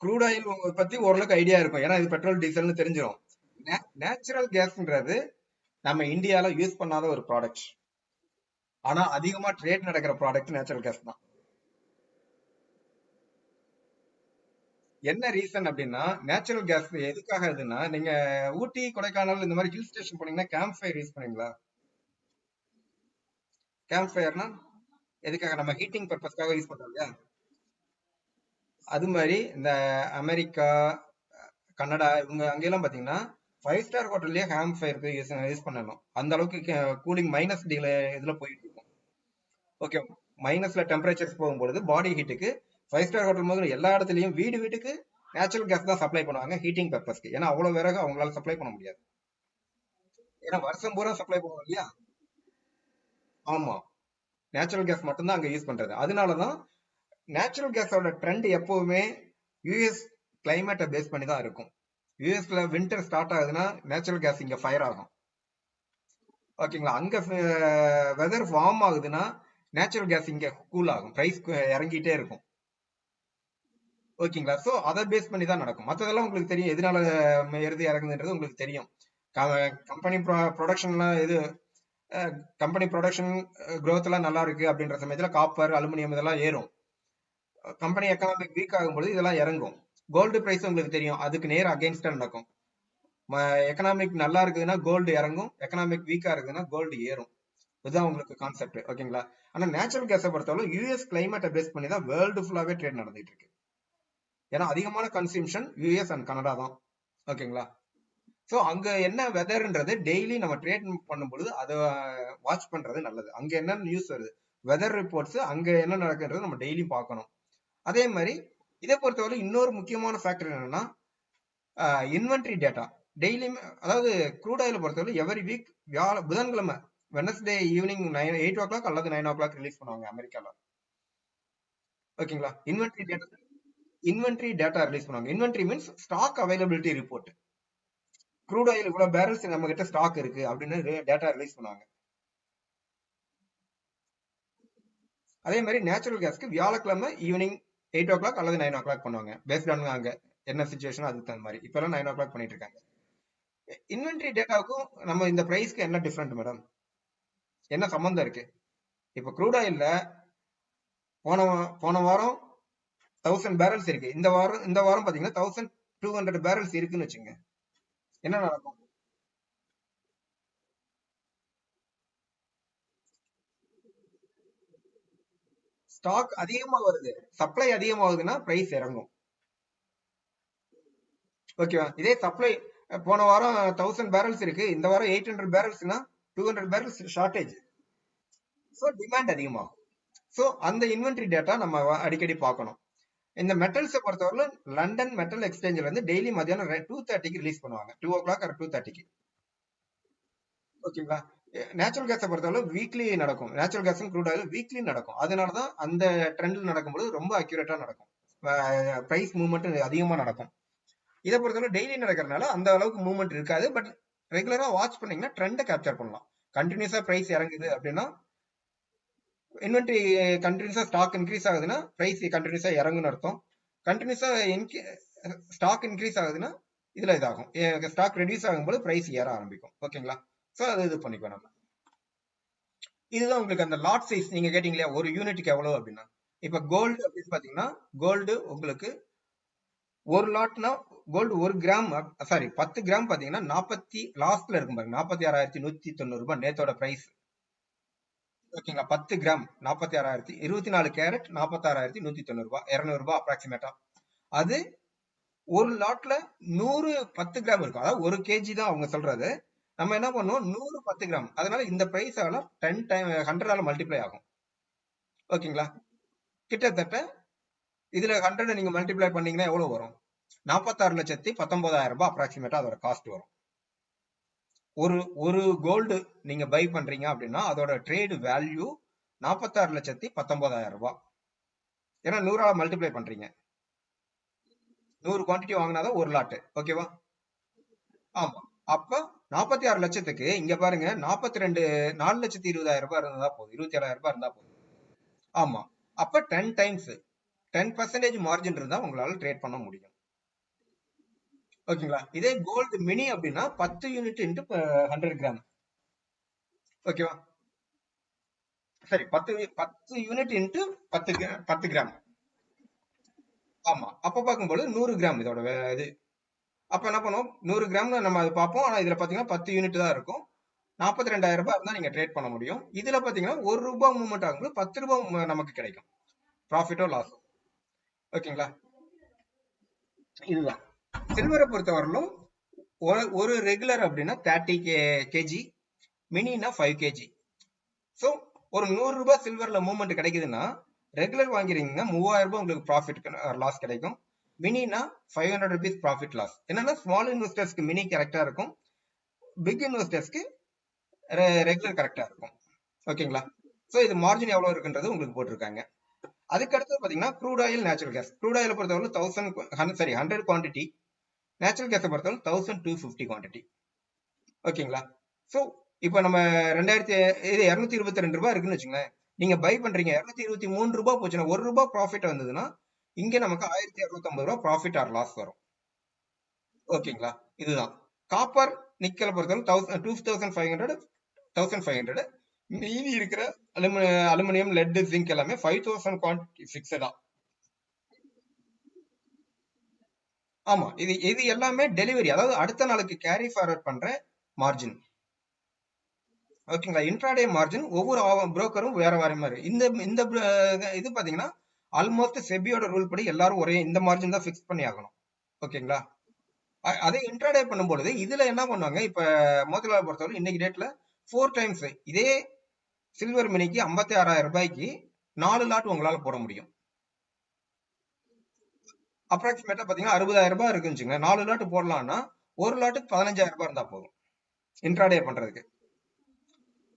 க்ரூட் ஆயில் பத்தி ஓரளவுக்கு ஐடியா இருக்கும். ஏன்னா இது பெட்ரோல் டீசல்னு தெரிஞ்சிடும். நேச்சுரல் கேஸ்ன்றது நம்ம இந்தியால யூஸ் பண்ணாத ஒரு ப்ராடக்ட். ஆனா அதிகமா ட்ரேட் நடக்கிற ப்ராடக்ட் நேச்சுரல் கேஸ் தான். என்ன ரீசன் அப்படின்னா நேச்சுரல் கேஸ் எதுக்காக இதுன்னா, நீங்க ஊட்டி கொடைக்கானல் இந்த மாதிரி ஹில் ஸ்டேஷன் போனீங்கன்னா கேம்ப் ஃபயர் யூஸ் பண்ணீங்களா? கேம்ப் ஃபயர்னா எதுக்காக? நம்ம ஹீட்டிங் பர்பஸ்க்காக யூஸ் பண்றோம் இல்லையா? அது மாதிரி இந்த அமெரிக்கா, கனடா இவங்க அங்கெல்லாம் பாத்தீங்கன்னா 5 ஸ்டார் ஹோட்டல்லயே கேம்ப் ஃபயருக்கு யூஸ் பண்ணணும். அந்த அளவுக்கு கூலிங் மைனஸ் டிகிரி இதுல போயிட்டு இருக்கும். ஓகே, மைனஸ்ல டெம்பரேச்சர்ஸ் போகும்பொழுது பாடி ஹீட்டுக்கு 5 ஸ்டார் ஹோட்டல் முதல்ல எல்லா இடத்துலயும் வீடு வீட்டுக்கு நேச்சுரல் கேஸ் தான் சப்ளை பண்ணுவாங்க ஹீட்டிங் பர்பஸ்க்கு. ஏன்னா அவ்வளவு விறகு அவங்களால சப்ளை பண்ண முடியாது. ஏன்னா வருஷம் பூரா சப்ளை பண்ணுவோம் இல்லையா? ஆமா, நேச்சுரல் கேஸ் மட்டும்தான் அங்க யூஸ் பண்றது. அதனாலதான் நேச்சுரல் கேஸோட ட்ரெண்ட் எப்பவுமே யூஎஸ் கிளைமேட்டை பேஸ் பண்ணி தான் இருக்கும். யூஎஸ்ல வின்டர் ஸ்டார்ட் ஆகுதுன்னா நேச்சுரல் கேஸ் இங்க ஃபயர் ஆகும். ஓகேங்களா? அங்க வெதர் வார்ம் ஆகுதுன்னா நேச்சுரல் கேஸ் இங்க கூல் ஆகும், பிரைஸ் இறங்கிட்டே இருக்கும். ஓகேங்களா? சோ அதை பேஸ் பண்ணி தான் நடக்கும். மத்ததெல்லாம் உங்களுக்கு தெரியும் எதனால ஏறுது இறங்குதுன்றது உங்களுக்கு தெரியும். கம்பெனி ப்ரொடக்ஷன்லாம் இது கம்பெனி ப்ரொடக்ஷன் growth எல்லாம் நல்லா இருக்கு அப்படின்ற சமயத்துல காப்பர் அலுமினியம் இதெல்லாம் ஏறும். கம்பெனி எக்கனாமிக் வீக் ஆகும்போது இதெல்லாம் இறங்கும். கோல்டு பிரைஸ் உங்களுக்கு தெரியும், அதுக்கு நேர் அகைன்ஸ்டா நடக்கும். எக்கனாமிக் நல்லா இருக்குதுன்னா கோல்டு இறங்கும், எக்கனாமிக் வீக்கா இருக்குதுன்னா கோல்டு ஏறும். இதுதான் உங்களுக்கு கான்செப்ட். ஓகேங்களா? ஆனா நேச்சுரல் கேஸை பொறுத்தவரை யூஎஸ் கிளைமேட்டை பேஸ் பண்ணி தான் வேர்ல்டு ஃபுல்லாவே ட்ரேட் நடந்துட்டு இருக்கு. ஏன்னா அதிகமான கன்சம்ஷன் யூஎஸ் அண்ட் கனடா தான். ஓகேங்களா? சோ அங்க என்ன வெதர்ன்றது டெய்லி நம்ம ட்ரேட் பண்ணும்பொழுது அதை வாட்ச் பண்றது நல்லது. அங்க என்ன நியூஸ் வருது, வெதர் ரிப்போர்ட்ஸ் அங்க என்ன நடக்குன்றது நம்ம டெய்லி பார்க்கணும். அதே மாதிரி இதை பொறுத்தவரை இன்னொரு முக்கியமான ஃபேக்டர் என்னன்னா இன்வென்ட்ரி டேட்டா. டெய்லியுமே, அதாவது க்ரூட் ஆயில் பொறுத்தவரை எவரி வீக் புதன்கிழமை வெனஸ்டே ஈவினிங் 8 o'clock அல்லது 9 o'clock ரிலீஸ் பண்ணுவாங்க அமெரிக்கால. ஓகேங்களா? இன்வென்ட்ரி டேட்டா ரிலீஸ் பண்ணுவாங்க. Inventory means stock availability report. Crude oil இவ்வளவு பேரல்ஸ் நம்ம கிட்ட ஸ்டாக் இருக்கு அப்படின்னு டேட்டா ரிலீஸ் பண்ணுவாங்க. அதே மாதிரி நேச்சுரல் கேஸ்க்கு வியாழக்கிழமை ஈவினிங் 8 o'clock அல்லது 9 o'clock பண்ணுவாங்க. பேஸ்ட் ஆன் அங்க என்ன சுச்சுவேஷன் அதுக்கு தகுந்த மாதிரி. இப்ப எல்லாம் 9 o'clock பண்ணிட்டு இருக்காங்க. இன்வென்ட்ரி டேட்டாவுக்கும் நம்ம இந்த பிரைஸ்க்கு என்ன டிஃபரெண்ட் மேடம்? என்ன சம்பந்தம் இருக்கு? இப்ப க்ரூட் ஆயில்ல போன போன வாரம் 1000 பேரல்ஸ் இருக்கு. இந்த வாரம் பாத்தீங்கன்னா 1200 பேரல்ஸ் இருக்குன்னு வச்சுங்க. என்ன நடக்கும்? ஸ்டாக் அதிகமா வருது, சப்ளை அதிகமாகுதுன்னா பிரைஸ் இறங்கும். ஓகேவா? இதே சப்ளை போன வாரம் 1000 பேரல்ஸ் இருக்கு, இந்த வாரம் 800 பேரல்ஸ்னா 200 பேரல்ஸ் ஷார்டேஜ். ஸோ டிமாண்ட் அதிகமாகும். ஸோ அந்த இன்வென்ட்ரி டேட்டா நம்ம அடிக்கடி பார்க்கணும். இந்த மெட்டல்ஸை பொறுத்தவரை லண்டன் மெட்டல் எக்ஸ்சேஞ்சில் வந்து டெய்லி மதியானம் 2:30 ரிலீஸ் பண்ணுவாங்க. 2 o'clock or 2:30. ஓகேங்களா? நேச்சுரல் கேஸை பொறுத்தவரை வீக்லி நடக்கும். நேச்சுரல் கேஸும் க்ரூட் ஆயில் வீக்லி நடக்கும். அதனாலதான் அந்த ட்ரெண்ட்ல நடக்கும்போது ரொம்ப அக்யூரேட்டா நடக்கும். பிரைஸ் மூவ்மெண்ட் அதிகமா நடக்கும். இதை பொறுத்தவரை டெய்லி நடக்கிறதுனால அந்த அளவுக்கு மூவ்மெண்ட் இருக்காது. பட் ரெகுலரா வாட்ச் பண்ணீங்கன்னா ட்ரெண்டை கேப்சர் பண்ணலாம். கண்டினியூஸா பிரைஸ் இறங்குது அப்படின்னா இன்வென்ட்ரி கண்டினியூஸா ஸ்டாக் இன்க்ரீஸ் ஆகுதுன்னா பிரைஸ் கண்டினியூஸா இறங்குன்னு அர்த்தம். கண்டினியூஸா ஸ்டாக் இன்க்ரீஸ் ஆகுதுன்னா இதுல இதாகும். ஸ்டாக் ரெடியூஸ் ஆகும்போது பிரைஸ் ஏற ஆரம்பிக்கும். ஓகேங்களா? சோ அது இது பண்ணிக்கோ நம்ம. இதுதான் உங்களுக்கு அந்த லாட் சைஸ் நீங்க கேட்டீங்களா ஒரு யூனிட்டுக்கு எவ்வளவு அப்படின்னா. இப்ப கோல்டு அப்படின்னு பாத்தீங்கன்னா கோல்டு உங்களுக்கு ஒரு லாட்னா கோல்டு 1 கிராம், சாரி 10 கிராம் பாத்தீங்கன்னா 40 லாஸ்ட்ல இருக்கும் பாருங்க, 46,190 ரூபாய் நேத்தோட பிரைஸ். ஓகேங்களா? 10 கிராம் 46,000, 24 கேரட் 46,190 ரூபாய், 200 ரூபாய் அப்ராக்சிமேட்டா. அது ஒரு லாட்ல 100 10 கிராம் இருக்கும். அதாவது 1 கேஜி தான் அவங்க சொல்றது. நம்ம என்ன பண்ணுவோம், 100 10 கிராம். அதனால இந்த பிரைஸ் 10 டைம் 100 மல்டிப்ளை ஆகும். ஓகேங்களா? கிட்டத்தட்ட இதுல 100 நீங்க மல்டிப்ளை பண்ணீங்கன்னா எவ்வளவு வரும்? 46,19,000 ரூபாய் அப்ராக்சிமேட்டா அதோட காஸ்ட் வரும். ஒரு கோல்டு நீங்க பை பண்றீங்க அப்படின்னா அதோட ட்ரேடு வேல்யூ 46,19,000 ரூபாய். ஏன்னா 100 மல்டிப்ளை பண்றீங்க. 100 குவான்டிட்டி வாங்கினாதான் ஒரு லாட். ஓகேவா? ஆமா. அப்ப 46 லட்சத்துக்கு இங்க பாருங்க 4,20,000 ரூபாய் இருந்தா போதும். 27,000 ரூபாய் இருந்தா போதும். ஆமா. அப்ப 10 டைம்ஸ் 10% மார்ஜின் இருந்தா உங்களால ட்ரேட் பண்ண முடியும். ஓகேங்களா? இதே கோல்டு மினி அப்படின்னா 10 யூனிட் இன்டு 100 கிராம். ஓகேவா? சரி 10 யூனிட் இன்டு 10 கிராம். ஆமா. அப்ப பார்க்கும்போது 100 கிராம் இதோட இது. அப்ப என்ன பண்ணுவோம், 100 கிராம்னு நம்ம அது பார்ப்போம். ஆனா இதுல பாத்தீங்கன்னா 10 யூனிட் தான் இருக்கும். 42,000 ரூபாய் இருந்தா நீங்க ட்ரேட் பண்ண முடியும். இதுல பாத்தீங்கன்னா 1 ரூபாய் மூவ்மெண்ட் ஆகும்போது 10 ரூபாய் நமக்கு கிடைக்கும். ப்ராஃபிட்டோ லாஸோ. ஓகேங்களா? இதுதான் சில்வரை பொறுத்தவரையிலும் ஒரு ரெகுலர் அப்படின்னா 30 கேஜி, மினினா 5 கேஜி. ஸோ ஒரு 100 ரூபாய் சில்வர்ல மூவ்மெண்ட் கிடைக்குதுன்னா ரெகுலர் வாங்கிறீங்கன்னா 3,000 ரூபாய் உங்களுக்கு ப்ராஃபிட் லாஸ் கிடைக்கும். மினினா 500 rupees ப்ராஃபிட் லாஸ். என்னன்னா ஸ்மால் இன்வெஸ்டர்ஸ்க்கு மினி கரெக்டா இருக்கும், பிக் இன்வெஸ்டர்ஸ்க்கு ரெகுலர் கரெக்டா இருக்கும். ஓகேங்களா? ஸோ இது மார்ஜின் எவ்வளவு இருக்குன்றது உங்களுக்கு போட்டிருக்காங்க. அதுக்கு அடுத்து பாத்தீங்கன்னா crude oil, natural gas. Crude oil பொறுத்தவரை 100 குவான்டிட்டி, நேச்சுரல் கேஸை பொறுத்தவரை 1250 குவான்டிட்டி. ஓகேங்களா? ஸோ இப்போ நம்ம 222 ரூபாய் இருக்குன்னு வச்சுங்களேன். நீங்க பை பண்றீங்க 223 ரூபாய் போச்சுன்னா 1 ரூபாய் ப்ராஃபிட் வந்ததுன்னா இங்க நமக்கு 1,250 ரூபாய் ப்ராஃபிட் ஆர் லாஸ் வரும். ஓகேங்களா? இதுதான் காப்பர் நிக்கலை பொறுத்தவரை 2,500 மீதி இருக்கிற அலுமினியம், லெட், ஜிங்க் எல்லாமே 5,000 குவான்டிட்டி ஃபிக்ஸடா. ஆமா. இது எல்லாமே டெலிவரி, அதாவது அடுத்த நாளுக்கு கேரி ஃபார்வர்ட் பண்ற மார்ஜின். ஓகேங்களா? இன்ட்ராடே மார்ஜின் ஒவ்வொரு புரோக்கரும் வேற வேற மாதிரி. இந்த இது பாத்தீங்கன்னா ஆல்மோஸ்ட் செபியோட ரூல் படி எல்லாரும் ஒரே இந்த மார்ஜின் தான் ஃபிக்ஸ் பண்ணி ஆகணும். ஓகேங்களா? அதே இன்ட்ராடே பண்ணும்பொழுது இதுல என்ன பண்ணுவாங்க, இப்ப மோதிலால் பொறுத்தவரை இன்னைக்கு டேட்ல 4 டைம்ஸ் இதே சில்வர் மினிக்கு 56,000 ரூபாய்க்கு 4 லாட் உங்களால போட முடியும். அப்ராக்சிமேட்டா பாத்தீங்கன்னா 60,000 ரூபாய் இருக்குன்னு 4 லாட் போடலாம்னா ஒரு லாட்டுக்கு 15,000 ரூபாய் இருந்தா போதும் இன்ட்ராடே பண்றதுக்கு.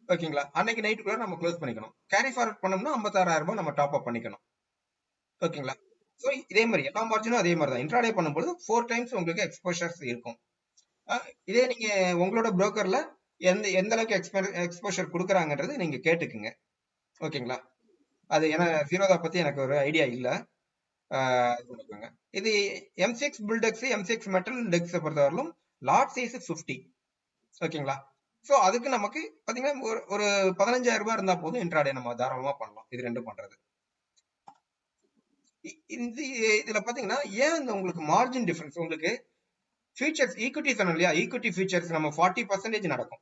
ஓகேங்களா? அன்னைக்கு நைட்டுக்குள்ள நம்ம க்ளோஸ் பண்ணிக்கணும். கேரி ஃபார்வர்ட் பண்ணோம்னா 56,000 ரூபாய் நம்ம டாப் அப் பண்ணிக்கணும். ஓகேங்களா? ஸோ இதே மாதிரி எல்லா மார்ஜினும் அதே மாதிரி தான். இன்ட்ராடே பண்ணும்போது 4 டைம்ஸ் உங்களுக்கு எக்ஸ்போஷர்ஸ் இருக்கும். இதே நீங்க உங்களோட புரோக்கர்ல எந்த அளவுக்கு எக்ஸ்போஷர் கொடுக்குறாங்கன்றது நீங்க கேட்டுக்குங்க. ஓகேங்களா? அது ஏன்னா ஜீரோதா பத்தி எனக்கு ஒரு ஐடியா இல்ல. இது M6 பில்டெக்ஸ், M6 மெட்டல் டெக்ஸ் பொறுத்தவரையிலும் லாட் சைஸ் 50. ஓகேங்களா? ஸோ அதுக்கு நமக்கு பாத்தீங்கன்னா ஒரு 15,000 ரூபாய் இருந்தா போதும், இன்ட்ராடே நம்ம தாராளமா பண்ணலாம். இது ரெண்டும் பண்றது. இதுல பாத்தீங்கன்னா ஏன் உங்களுக்கு மார்ஜின் டிஃபரன்ஸ், உங்களுக்கு ஃபியூச்சர்ஸ் ஈக்விட்டி சொன்னோம் இல்லையா, ஈக்விட்டி ஃபியூச்சர்ஸ் நம்ம 40% நடக்கும்.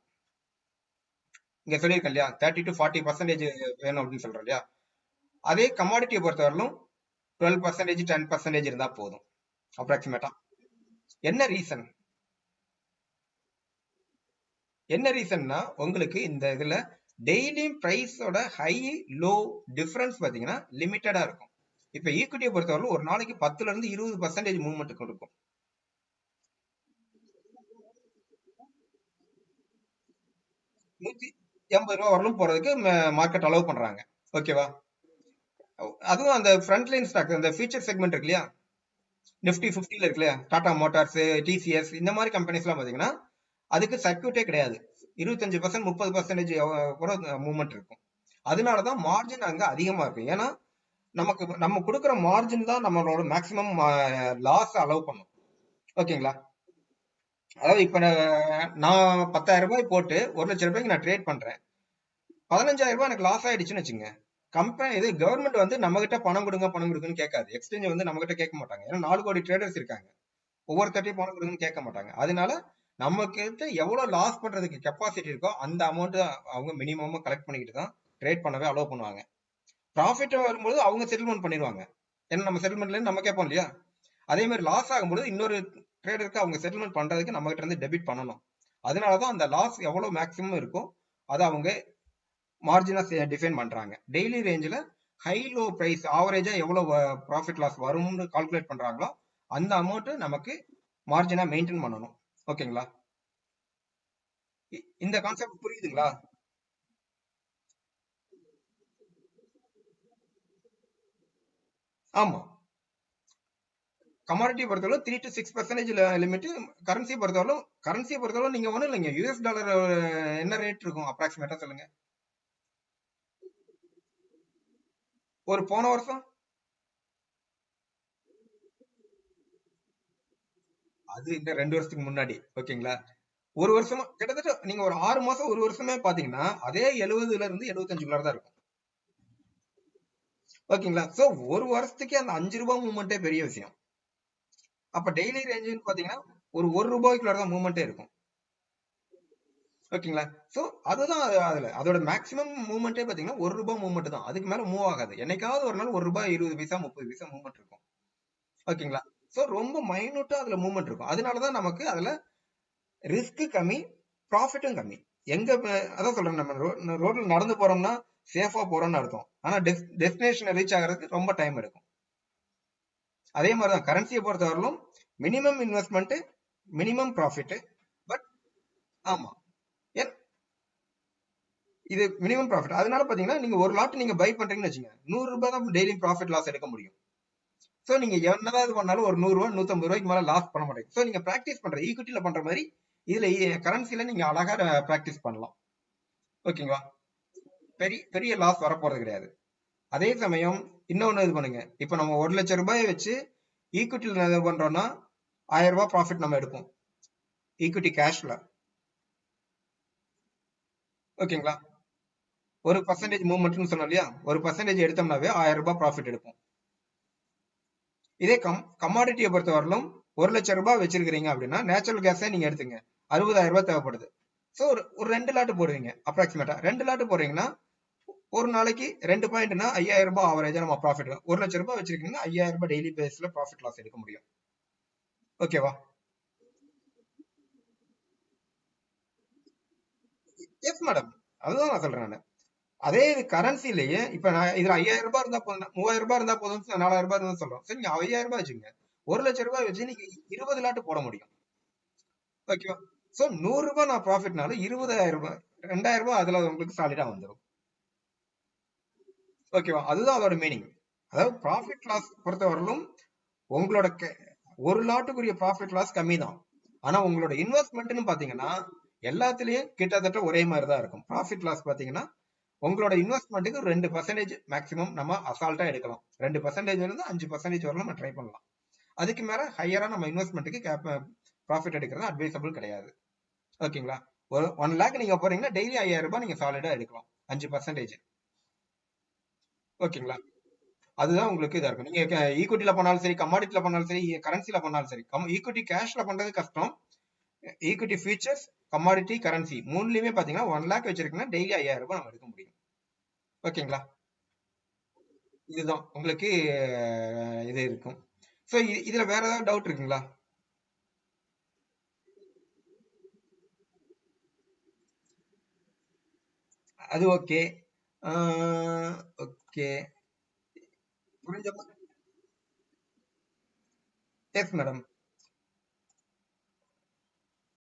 இங்க சொல்லியிருக்கேன் இல்லையா, 30 to 40% வேணும் அப்படின்னு சொல்றோம் இல்லையா. அதே கமாடிட்டியை பொறுத்தவரையிலும் 12%, 10% இருந்தா போதும் அப்ராக்சிமேட்டா. என்ன ரீசன்னா உங்களுக்கு இந்த இதுல டெய்லி பிரைஸோட ஹை லோ டிஃபரன்ஸ் பாத்தீங்கன்னா லிமிட்டடா இருக்கும். இப்ப ஈக்விட்டியை பொறுத்தவரை ஒரு நாளைக்கு 10 இருந்து 20% மூவ்மெண்ட் கொடுக்கும். 180 ரூபாய் வரலும் போறதுக்கு மார்க்கெட் அலோவ் பண்றாங்க. ஓகேவா? அதுவும் அந்த ஃப்ரண்ட் லைன் ஸ்டாக், அந்த ஃபியூச்சர் செக்மெண்ட் இருக்கு இல்லையா, நிப்டி 50ல இருக்கு இல்லையா, டாடா மோட்டார்ஸ், டிசிஎஸ், இந்த மாதிரி கம்பெனிஸ் எல்லாம் பாத்தீங்கன்னா அதுக்கு சர்க்கியூட்டே கிடையாது. 25% 30% மூவ்மெண்ட் இருக்கும். அதனாலதான் மார்ஜின் அங்க அதிகமா இருக்கும். ஏன்னா நம்ம கொடுக்குற மார்ஜின் தான் நம்மளோட மேக்சிமம் லாஸ் அலோவ் பண்ணும். ஓகேங்களா? அதாவது இப்ப நான் 10,000 ரூபாய் போட்டு 1,00,000 ரூபாய்க்கு நான் ட்ரேட் பண்றேன். 15,000 ரூபாய் எனக்கு லாஸ் ஆயிடுச்சுன்னு வச்சுங்க, இது கவர்மெண்ட் வந்து நம்ம கிட்ட பணம் கொடுங்கன்னு கேட்காது. எக்ஸ்சேஞ்ச் வந்து நம்ம கிட்ட கேட்க மாட்டாங்க. ஏன்னா 4 கோடி ட்ரேடர்ஸ் இருக்காங்க. ஒவ்வொருத்தட்டையும் பணம் கொடுங்கன்னு கேட்க மாட்டாங்க. அதனால நம்ம கிட்ட எவ்வளவு லாஸ் பண்றதுக்கு கெப்பாசிட்டி இருக்கோ அந்த அமௌண்ட் அவங்க மினிமம் கலெக்ட் பண்ணிக்கிட்டு தான் ட்ரேட் பண்ணவே அலோவ் பண்ணுவாங்க. ப்ராஃபிட் வரும்போது அவங்க செட்டில்மெண்ட் பண்ணிடுவாங்க. ஏன்னா நம்ம செட்டில்மெண்ட்ல நம்ம கேட்போம் இல்லையா, அதே மாதிரி லாஸ் ஆகும்போது இன்னொரு ட்ரேடருக்கு அவங்க செட்டில்மெண்ட் பண்றதுக்கு நம்ம கிட்ட இருந்து டெபிட் பண்ணணும். அதனாலதான் அந்த லாஸ் எவ்வளவு மேக்ஸிமம் இருக்கோ அதை அவங்க மார்ஜினா டிஃபைன் பண்றாங்க. டெய்லி ரேஞ்சில் ஹை லோ பிரைஸ் ஆவரேஜா எவ்வளவு ப்ராஃபிட் லாஸ் வரும்னு கால்குலேட் பண்றாங்களோ அந்த அமௌண்ட் நமக்கு மார்ஜினா மெயின்டைன் பண்ணணும். ஓகேங்களா? இந்த கான்செப்ட் புரியுதுங்களா? ஆமா. கமாடிட்டி பொறுத்தவரை 3 to 6% லிமிட். கரன்சியை பொறுத்தவரை நீங்க ஒண்ணும் இல்லைங்க. யூஎஸ் டாலர் என்ன ரேட் இருக்கும் அப்ராக்சிமேட்டா சொல்லுங்க. ஒரு போன வருஷம் அது இந்த 2 வருஷத்துக்கு முன்னாடி. ஓகேங்களா? ஒரு வருஷமா கிட்டத்தட்ட நீங்க ஒரு 6 மாசம் ஒரு வருஷமே பாத்தீங்கன்னா அதே 70ல இருந்து 75 தான் இருக்கும். ஓகேங்களா? சோ ஒரு வருஷத்துக்கே அந்த 5 ரூபாய் மூவ்மெண்டே பெரிய விஷயம். அப்ப டெய்லி ரேஞ்சுன்னு பாத்தீங்கன்னா ஒரு ரூபாய்க்குள்ள தான் மூவ்மெண்டே இருக்கும். ஓகேங்களா? சோ அதுதான் அதுல அதோட மேக்ஸிமம் மூவ்மெண்டே பாத்தீங்கன்னா ரூபாய் மூவ்மெண்ட் தான். அதுக்கு மேல மூவ் ஆகாது. என்னைக்காவது ஒரு நாள் ரூபாய் 20 பைசா 30 பைசா மூவ்மெண்ட் இருக்கும். ஓகேங்களா? சோ ரொம்ப மைனூட்டா அதுல மூவ்மெண்ட் இருக்கும். அதனாலதான் நமக்கு அதுல ரிஸ்க் கம்மி, ப்ராஃபிட்டும் கம்மி. அதான் சொல்றேன், நம்ம ரோட்ல நடந்து போறோம்னா சேஃபா போறோம்னு அர்த்தம். ஆனா டெஸ்டினேஷனை ரீச் ஆகிறதுக்கு ரொம்ப டைம் எடுக்கும். அதே மாதிரிதான் கரன்சியை பொறுத்தவரையிலும் minimum investment, minimum profit. But ஆமா, இது மினிமம் ப்ராஃபிட். அதனால பாத்தீங்கன்னா நீங்க ஒரு லாட் நீங்க பை பண்றீங்கன்னு வச்சுங்க, 100 ரூபாய் தான் டெய்லி ப்ராஃபிட் லாஸ் எடுக்க முடியும். சோ நீங்க என்னதான் இது பண்ணாலும் ஒரு 100 ரூபாய் 150 ரூபாய்க்கு மேல லாஸ் பண்ண மாட்டீங்க. சோ நீங்க பிராக்டிஸ் பண்ற ஈக்விட்டில பண்ற மாதிரி இதுல கரன்சில நீங்க அழகா பிராக்டிஸ் பண்ணலாம். ஓகேங்களா? பெரிய பெரிய லாஸ் வரப்போறது கிடையாது. அதே சமயம் இன்னொன்னு இது பண்ணுங்க. இப்ப நம்ம 1 லட்சம் ரூபாயை வச்சு ஈக்விட்டில இது பண்றோம்னா 1000 ரூபாய் ப்ராஃபிட் நம்ம எடுப்போம் ஈக்விட்டி கேஷ்ல. ஓகேங்களா? ஒரு பர்சன்டேஜ் மூவ்மெண்ட்னு சொன்னோம் இல்லையா? ஒரு பர்சன்டேஜ் எடுத்தோம்னாவே 1000 ரூபாய் ப்ராஃபிட் எடுப்போம். இதே கமாடிட்டியை பொறுத்தவரையிலும் 1 லட்சம் ரூபாய் வச்சிருக்கீங்க அப்படின்னா நேச்சுரல் கேஸே நீங்க எடுத்துங்க, 60,000 ரூபாய் தேவைப்படுது. ஸோ ஒரு 2 லாட்டு போடுவீங்க அப்ராக்சிமேட்டா. 2 லாட்டு போடுறீங்கன்னா ஒரு நாளைக்கு 2 பாயிண்ட்னா 5000 ரூபாய் ஆவரேஜா நம்ம ப்ராஃபிட். 1 லட்சம் ரூபாய் வச்சிருக்கீங்க, 5000 ரூபாய் டெய்லி பேஸ்ல ப்ராஃபிட் லாஸ் எடுக்க முடியும். ஓகேவா? எஸ் மேடம், அதுதான் நான் சொல்றேன் நான். அதே இது கரன்சிலேயே இப்ப நான் இதுல 5000 ரூபாய் இருந்தா போதும், 3000 ரூபாய் இருந்தா போதும், 4000 ரூபாய் இருந்தா சொல்றோம். சரி, நீங்க 5000 ரூபாய் வச்சுங்க. 1 லட்சம் ரூபாய் வச்சு நீங்க 20 லாட்டு போட முடியும். ஓகேவா? சோ 100 ரூபாய் நான் ப்ராஃபிட்னாலும் 20,000 ரூபாய், 2000 ரூபாய் அதுல உங்களுக்கு சாலிடா வந்துடும். ஓகேவா? அதுதான் அதோட மீனிங். அதாவது ப்ராஃபிட் லாஸ் பொறுத்தவரையிலும் உங்களோட ஒரு லாட்டுக்குரிய ப்ராஃபிட் லாஸ் கம்மி தான். ஆனா உங்களோட இன்வெஸ்ட்மெண்ட்னு பாத்தீங்கன்னா எல்லாத்துலயும் கிட்டத்தட்ட ஒரே மாதிரி தான் இருக்கும். ப்ராஃபிட் லாஸ் பாத்தீங்கன்னா உங்களோட இன்வெஸ்ட்மெண்ட்டுக்கு 2% மேக்ஸிமம் நம்ம அசால்ட்டா எடுக்கலாம். 2% இருந்து 5% வரலாம் நம்ம ட்ரை பண்ணலாம். அதுக்கு மேல ஹையரா நம்ம இன்வெஸ்ட்மெண்ட்டுக்கு ப்ராஃபிட் எடுக்கிறது அட்வைசபிள் கிடையாது. ஓகேங்களா? ஒரு 1 லேக் நீங்க போறீங்கன்னா டெய்லி 5000 ரூபாய் நீங்க சாலிடா எடுக்கலாம், 5%. ஓகேங்களா? அதுதான் உங்களுக்கு இதா இருக்கும். நீங்க ஈக்விட்டில பண்ணாலும் சரி, கமாடிட்டில பண்ணாலும் சரி, கரன்சில பண்ணாலும் சரி. ஈக்விட்டி கேஷ்ல பண்றது கஷ்டம். ஈக்விட்டி ஃபியூச்சர்ஸ், கமாடிட்டி, கரன்சி மூணுலயுமே பாத்தீங்கன்னா 1 லேக் வச்சிருக்கீங்கன்னா டெய்லி 5000 ரூபாய் நம்ம எடுக்க முடியும். ஓகேங்களா? இதுதான் உங்களுக்கு இது இருக்கும். சோ இதுல வேற ஏதாவது டவுட் இருக்குங்களா? அது ஓகே. ஓகே, புரிஞ்ச. Yes madam.